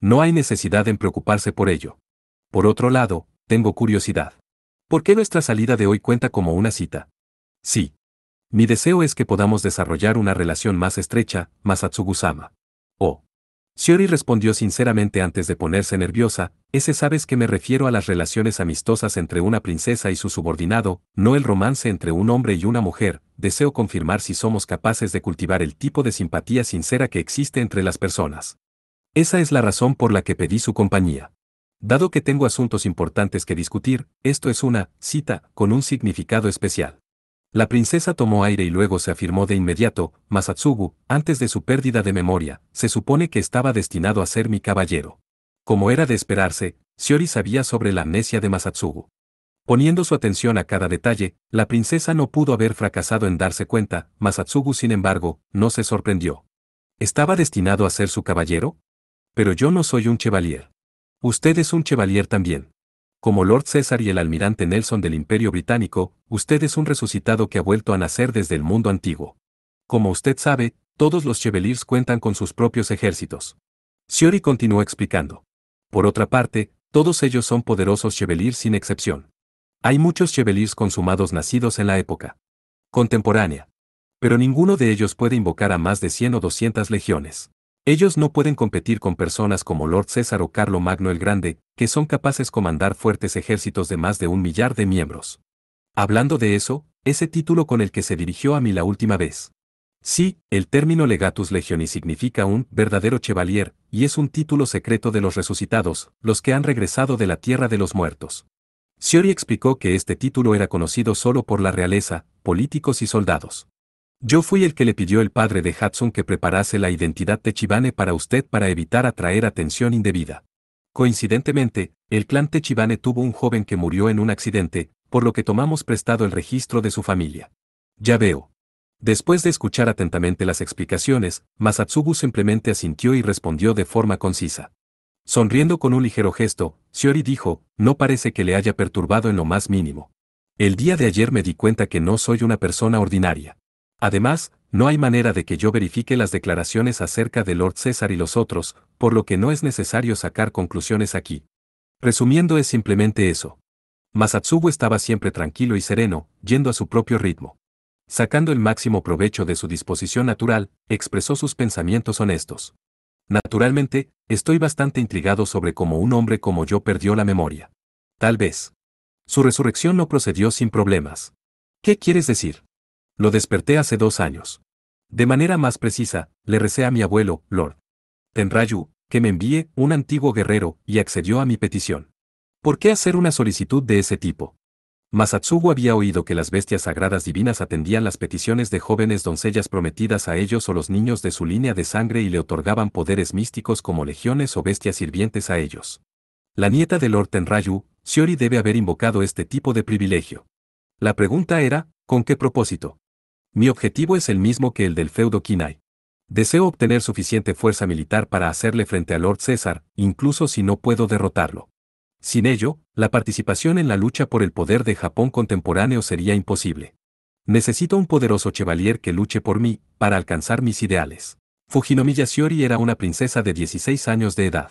No hay necesidad en preocuparse por ello. Por otro lado, tengo curiosidad. ¿Por qué nuestra salida de hoy cuenta como una cita? Sí. Mi deseo es que podamos desarrollar una relación más estrecha, Masatsugu-sama. Oh. Shiori respondió sinceramente antes de ponerse nerviosa, sabes que me refiero a las relaciones amistosas entre una princesa y su subordinado, no el romance entre un hombre y una mujer. Deseo confirmar si somos capaces de cultivar el tipo de simpatía sincera que existe entre las personas. Esa es la razón por la que pedí su compañía. Dado que tengo asuntos importantes que discutir, esto es una cita con un significado especial. La princesa tomó aire y luego se afirmó de inmediato, Masatsugu, antes de su pérdida de memoria, se supone que estaba destinado a ser mi caballero. Como era de esperarse, Shiori sabía sobre la amnesia de Masatsugu. Poniendo su atención a cada detalle, la princesa no pudo haber fracasado en darse cuenta. Masatsugu, sin embargo, no se sorprendió. ¿Estaba destinado a ser su caballero? Pero yo no soy un chevalier. Usted es un chevalier también. Como Lord César y el almirante Nelson del Imperio Británico, usted es un resucitado que ha vuelto a nacer desde el mundo antiguo. Como usted sabe, todos los chevaliers cuentan con sus propios ejércitos. Shiori continuó explicando. Por otra parte, todos ellos son poderosos chevaliers sin excepción. Hay muchos chevaliers consumados nacidos en la época contemporánea. Pero ninguno de ellos puede invocar a más de 100 o 200 legiones. Ellos no pueden competir con personas como Lord César o Carlo Magno el Grande, que son capaces de comandar fuertes ejércitos de más de 1 millar de miembros. Hablando de eso, ese título con el que se dirigió a mí la última vez. Sí, el término legatus legionis significa un verdadero chevalier, y es un título secreto de los resucitados, los que han regresado de la tierra de los muertos. Shiori explicó que este título era conocido solo por la realeza, políticos y soldados. Yo fui el que le pidió el padre de Hatsun que preparase la identidad Techibane para usted para evitar atraer atención indebida. Coincidentemente, el clan Techibane tuvo un joven que murió en un accidente, por lo que tomamos prestado el registro de su familia. Ya veo. Después de escuchar atentamente las explicaciones, Masatsugu simplemente asintió y respondió de forma concisa. Sonriendo con un ligero gesto, Shiori dijo, no parece que le haya perturbado en lo más mínimo. El día de ayer me di cuenta que no soy una persona ordinaria. Además, no hay manera de que yo verifique las declaraciones acerca de Lord César y los otros, por lo que no es necesario sacar conclusiones aquí. Resumiendo es simplemente eso. Masatsugu estaba siempre tranquilo y sereno, yendo a su propio ritmo. Sacando el máximo provecho de su disposición natural, expresó sus pensamientos honestos. Naturalmente, estoy bastante intrigado sobre cómo un hombre como yo perdió la memoria. Tal vez. Su resurrección no procedió sin problemas. ¿Qué quieres decir? Lo desperté hace 2 años. De manera más precisa, le recé a mi abuelo, Lord Tenrayu, que me envíe un antiguo guerrero, y accedió a mi petición. ¿Por qué hacer una solicitud de ese tipo? Masatsugu había oído que las bestias sagradas divinas atendían las peticiones de jóvenes doncellas prometidas a ellos o los niños de su línea de sangre y le otorgaban poderes místicos como legiones o bestias sirvientes a ellos. La nieta de Lord Tenrayu, Shiori, debe haber invocado este tipo de privilegio. La pregunta era, ¿con qué propósito? Mi objetivo es el mismo que el del feudo Kinai. Deseo obtener suficiente fuerza militar para hacerle frente a Lord César, incluso si no puedo derrotarlo. Sin ello, la participación en la lucha por el poder de Japón contemporáneo sería imposible. Necesito un poderoso chevalier que luche por mí, para alcanzar mis ideales. Fujinomiya Shiori era una princesa de 16 años de edad.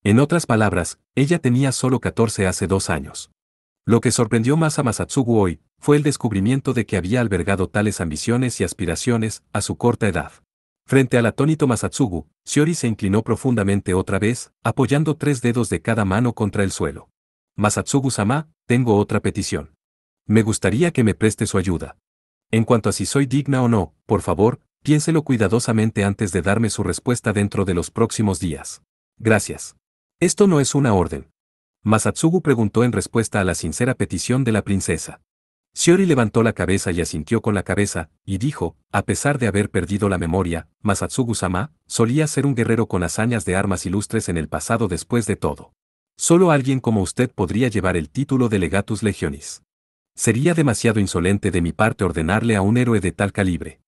En otras palabras, ella tenía solo 14 hace 2 años. Lo que sorprendió más a Masatsugu hoy, fue el descubrimiento de que había albergado tales ambiciones y aspiraciones, a su corta edad. Frente al atónito Masatsugu, Shiori se inclinó profundamente otra vez, apoyando 3 dedos de cada mano contra el suelo. Masatsugu-sama, tengo otra petición. Me gustaría que me preste su ayuda. En cuanto a si soy digna o no, por favor, piénselo cuidadosamente antes de darme su respuesta dentro de los próximos días. Gracias. Esto no es una orden. Masatsugu preguntó en respuesta a la sincera petición de la princesa. Shiori levantó la cabeza y asintió con la cabeza, y dijo, a pesar de haber perdido la memoria, Masatsugu-sama, solía ser un guerrero con hazañas de armas ilustres en el pasado después de todo. Solo alguien como usted podría llevar el título de Legatus Legionis. Sería demasiado insolente de mi parte ordenarle a un héroe de tal calibre.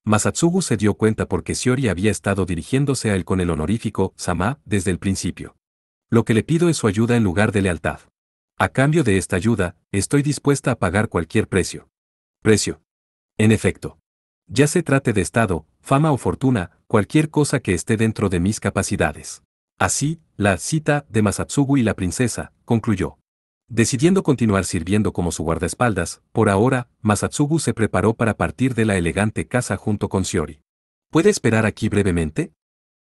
Masatsugu se dio cuenta porque Shiori había estado dirigiéndose a él con el honorífico Sama desde el principio. Lo que le pido es su ayuda en lugar de lealtad. A cambio de esta ayuda, estoy dispuesta a pagar cualquier precio. Precio. En efecto. Ya se trate de estado, fama o fortuna, cualquier cosa que esté dentro de mis capacidades. Así, la cita de Masatsugu y la princesa, concluyó. Decidiendo continuar sirviendo como su guardaespaldas, por ahora, Masatsugu se preparó para partir de la elegante casa junto con Shiori. ¿Puede esperar aquí brevemente?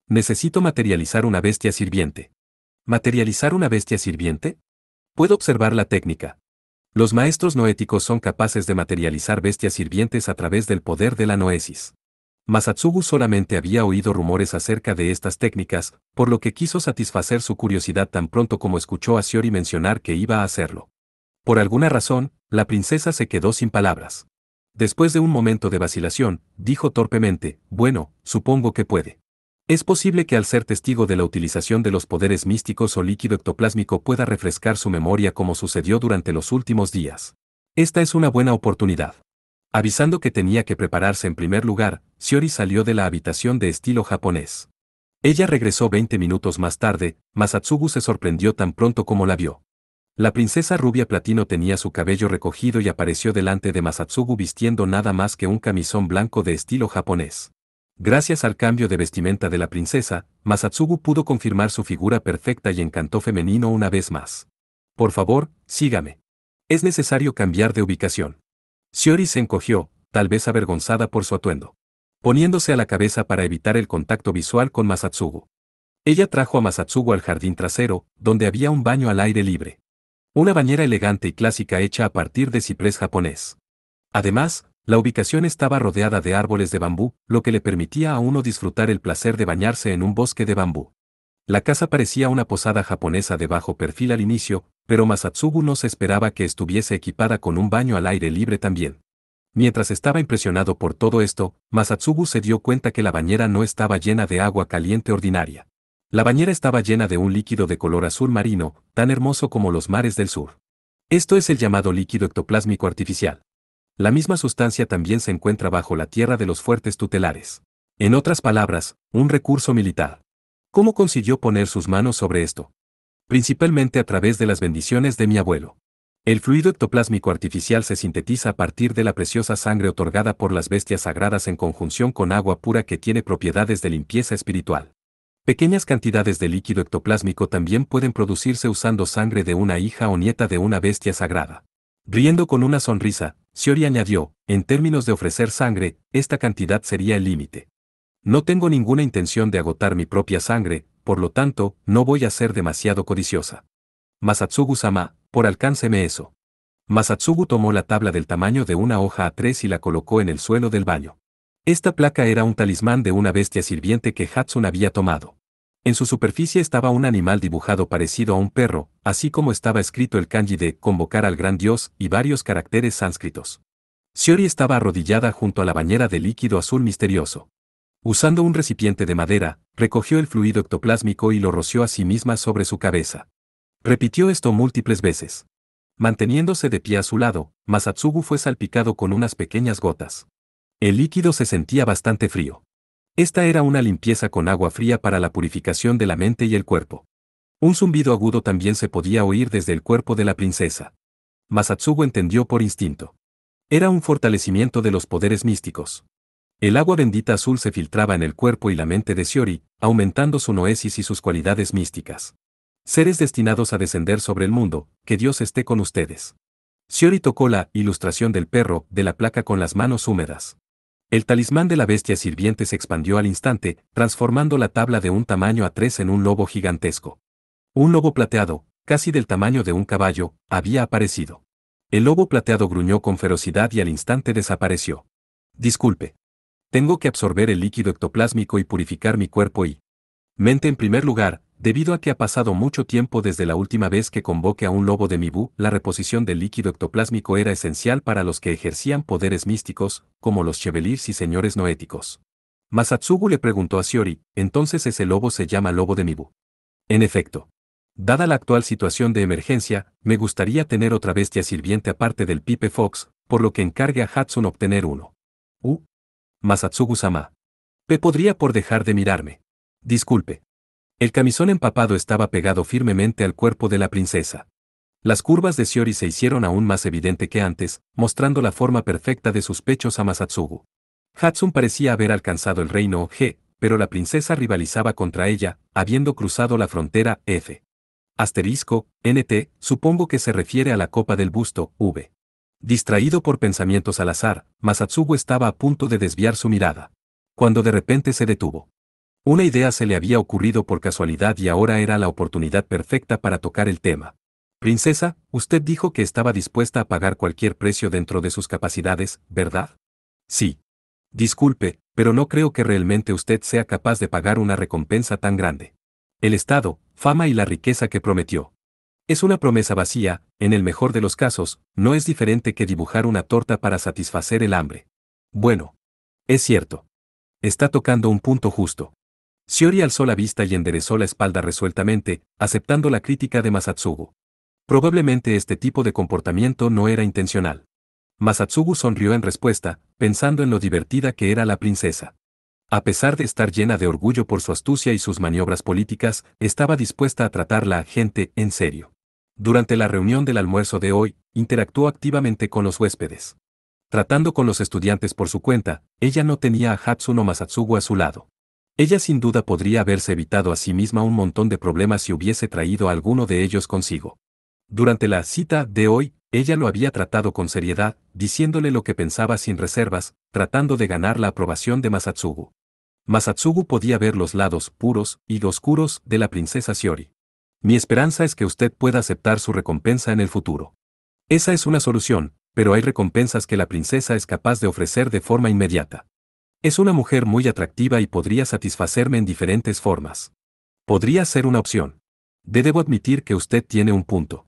Necesito materializar una bestia sirviente. ¿Materializar una bestia sirviente? Puedo observar la técnica. Los maestros noéticos son capaces de materializar bestias sirvientes a través del poder de la noesis. Masatsugu solamente había oído rumores acerca de estas técnicas, por lo que quiso satisfacer su curiosidad tan pronto como escuchó a Shiori mencionar que iba a hacerlo. Por alguna razón, la princesa se quedó sin palabras. Después de un momento de vacilación, dijo torpemente, bueno, supongo que puede. Es posible que al ser testigo de la utilización de los poderes místicos o líquido ectoplásmico pueda refrescar su memoria como sucedió durante los últimos días. Esta es una buena oportunidad. Avisando que tenía que prepararse en primer lugar, Shiori salió de la habitación de estilo japonés. Ella regresó 20 minutos más tarde, Masatsugu se sorprendió tan pronto como la vio. La princesa rubia platino tenía su cabello recogido y apareció delante de Masatsugu vistiendo nada más que un camisón blanco de estilo japonés. Gracias al cambio de vestimenta de la princesa, Masatsugu pudo confirmar su figura perfecta y encanto femenino una vez más. Por favor, sígame. Es necesario cambiar de ubicación. Shiori se encogió, tal vez avergonzada por su atuendo. Poniéndose a la cabeza para evitar el contacto visual con Masatsugu. Ella trajo a Masatsugu al jardín trasero, donde había un baño al aire libre. Una bañera elegante y clásica hecha a partir de ciprés japonés. Además, La ubicación estaba rodeada de árboles de bambú, lo que le permitía a uno disfrutar el placer de bañarse en un bosque de bambú. La casa parecía una posada japonesa de bajo perfil al inicio, pero Masatsugu no se esperaba que estuviese equipada con un baño al aire libre también. Mientras estaba impresionado por todo esto, Masatsugu se dio cuenta que la bañera no estaba llena de agua caliente ordinaria. La bañera estaba llena de un líquido de color azul marino, tan hermoso como los mares del sur. Esto es el llamado líquido ectoplásmico artificial. La misma sustancia también se encuentra bajo la tierra de los fuertes tutelares. En otras palabras, un recurso militar. ¿Cómo consiguió poner sus manos sobre esto? Principalmente a través de las bendiciones de mi abuelo. El fluido ectoplásmico artificial se sintetiza a partir de la preciosa sangre otorgada por las bestias sagradas en conjunción con agua pura que tiene propiedades de limpieza espiritual. Pequeñas cantidades de líquido ectoplásmico también pueden producirse usando sangre de una hija o nieta de una bestia sagrada. Riendo con una sonrisa, Shiori añadió, en términos de ofrecer sangre, esta cantidad sería el límite. No tengo ninguna intención de agotar mi propia sangre, por lo tanto, no voy a ser demasiado codiciosa. Masatsugu-sama, por alcánceme eso. Masatsugu tomó la tabla del tamaño de una hoja A3 y la colocó en el suelo del baño. Esta placa era un talismán de una bestia sirviente que Hatsun había tomado. En su superficie estaba un animal dibujado parecido a un perro, así como estaba escrito el kanji de convocar al gran dios y varios caracteres sánscritos. Shiori estaba arrodillada junto a la bañera de líquido azul misterioso. Usando un recipiente de madera, recogió el fluido ectoplásmico y lo roció a sí misma sobre su cabeza. Repitió esto múltiples veces. Manteniéndose de pie a su lado, Masatsugu fue salpicado con unas pequeñas gotas. El líquido se sentía bastante frío. Esta era una limpieza con agua fría para la purificación de la mente y el cuerpo. Un zumbido agudo también se podía oír desde el cuerpo de la princesa. Masatsugu entendió por instinto. Era un fortalecimiento de los poderes místicos. El agua bendita azul se filtraba en el cuerpo y la mente de Shiori, aumentando su noesis y sus cualidades místicas. Seres destinados a descender sobre el mundo, que Dios esté con ustedes. Shiori tocó la ilustración del perro de la placa con las manos húmedas. El talismán de la bestia sirviente se expandió al instante, transformando la tabla de un tamaño A3 en un lobo gigantesco. Un lobo plateado, casi del tamaño de un caballo, había aparecido. El lobo plateado gruñó con ferocidad y al instante desapareció. Disculpe. Tengo que absorber el líquido ectoplásmico y purificar mi cuerpo y mente en primer lugar, debido a que ha pasado mucho tiempo desde la última vez que convoqué a un lobo de mi bu, la reposición del líquido ectoplásmico era esencial para los que ejercían poderes místicos, como los chevaliers y señores noéticos. Masatsugu le preguntó a Shiori, ¿entonces ese lobo se llama lobo de mi bu? En efecto. Dada la actual situación de emergencia, me gustaría tener otra bestia sirviente aparte del Pipe Fox, por lo que encargue a Hatsun obtener uno. Masatsugu-sama. ¿Podría por dejar de mirarme? Disculpe. El camisón empapado estaba pegado firmemente al cuerpo de la princesa. Las curvas de Shiori se hicieron aún más evidente que antes, mostrando la forma perfecta de sus pechos a Masatsugu. Hatsun parecía haber alcanzado el reino G, pero la princesa rivalizaba contra ella, habiendo cruzado la frontera F. *NT, supongo que se refiere a la copa del busto, V. Distraído por pensamientos al azar, Masatsugu estaba a punto de desviar su mirada. Cuando de repente se detuvo. Una idea se le había ocurrido por casualidad y ahora era la oportunidad perfecta para tocar el tema. Princesa, usted dijo que estaba dispuesta a pagar cualquier precio dentro de sus capacidades, ¿verdad? Sí. Disculpe, pero no creo que realmente usted sea capaz de pagar una recompensa tan grande. El estado, fama y la riqueza que prometió. Es una promesa vacía, en el mejor de los casos, no es diferente que dibujar una torta para satisfacer el hambre. Bueno. Es cierto. Está tocando un punto justo. Shiori alzó la vista y enderezó la espalda resueltamente, aceptando la crítica de Masatsugu. Probablemente este tipo de comportamiento no era intencional. Masatsugu sonrió en respuesta, pensando en lo divertida que era la princesa. A pesar de estar llena de orgullo por su astucia y sus maniobras políticas, estaba dispuesta a tratar a la gente en serio. Durante la reunión del almuerzo de hoy, interactuó activamente con los huéspedes. Tratando con los estudiantes por su cuenta, ella no tenía a Hatsun o Masatsugu a su lado. Ella sin duda podría haberse evitado a sí misma un montón de problemas si hubiese traído a alguno de ellos consigo. Durante la cita de hoy, ella lo había tratado con seriedad, diciéndole lo que pensaba sin reservas, tratando de ganar la aprobación de Masatsugu. Masatsugu podía ver los lados puros y oscuros de la princesa Shiori. Mi esperanza es que usted pueda aceptar su recompensa en el futuro. Esa es una solución, pero hay recompensas que la princesa es capaz de ofrecer de forma inmediata. Es una mujer muy atractiva y podría satisfacerme en diferentes formas. Podría ser una opción. Debo admitir que usted tiene un punto.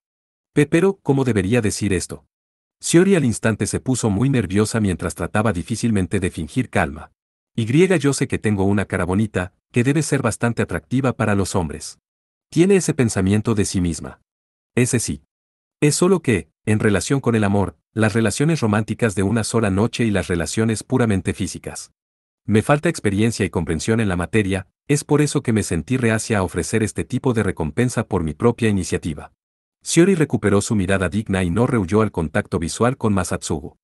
Pero, ¿cómo debería decir esto? Shiori al instante se puso muy nerviosa mientras trataba difícilmente de fingir calma. Yo sé que tengo una cara bonita, que debe ser bastante atractiva para los hombres. Tiene ese pensamiento de sí misma. Ese sí. Es solo que, en relación con el amor, las relaciones románticas de una sola noche y las relaciones puramente físicas. Me falta experiencia y comprensión en la materia, es por eso que me sentí reacia a ofrecer este tipo de recompensa por mi propia iniciativa. Shiori recuperó su mirada digna y no rehuyó al contacto visual con Masatsugu.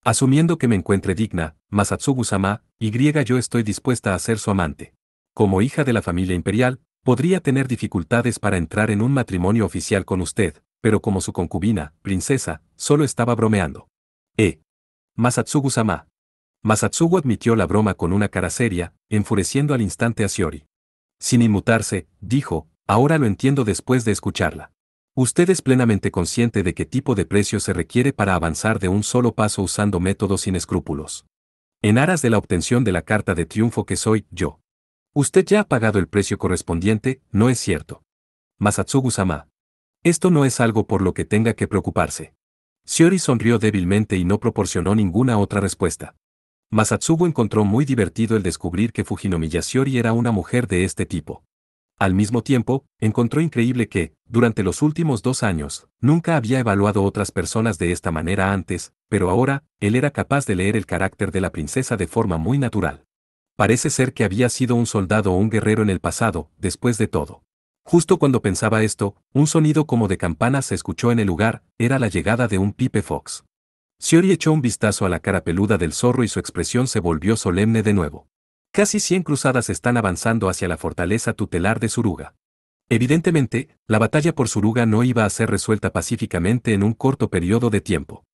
Asumiendo que me encuentre digna, Masatsugu-sama, yo estoy dispuesta a ser su amante. Como hija de la familia imperial, podría tener dificultades para entrar en un matrimonio oficial con usted, pero como su concubina, princesa, solo estaba bromeando. Masatsugu-sama. Masatsugu admitió la broma con una cara seria, enfureciendo al instante a Shiori. Sin inmutarse, dijo, ahora lo entiendo después de escucharla. Usted es plenamente consciente de qué tipo de precio se requiere para avanzar de un solo paso usando métodos sin escrúpulos. En aras de la obtención de la carta de triunfo que soy yo. Usted ya ha pagado el precio correspondiente, ¿no es cierto? Masatsugu-sama. Esto no es algo por lo que tenga que preocuparse. Shiori sonrió débilmente y no proporcionó ninguna otra respuesta. Masatsugu encontró muy divertido el descubrir que Fujinomiya Shiori era una mujer de este tipo. Al mismo tiempo, encontró increíble que, durante los últimos 2 años, nunca había evaluado otras personas de esta manera antes, pero ahora, él era capaz de leer el carácter de la princesa de forma muy natural. Parece ser que había sido un soldado o un guerrero en el pasado, después de todo. Justo cuando pensaba esto, un sonido como de campana se escuchó en el lugar, era la llegada de un Pipe Fox. Shiori echó un vistazo a la cara peluda del zorro y su expresión se volvió solemne de nuevo. Casi 100 cruzadas están avanzando hacia la fortaleza tutelar de Suruga. Evidentemente, la batalla por Suruga no iba a ser resuelta pacíficamente en un corto periodo de tiempo.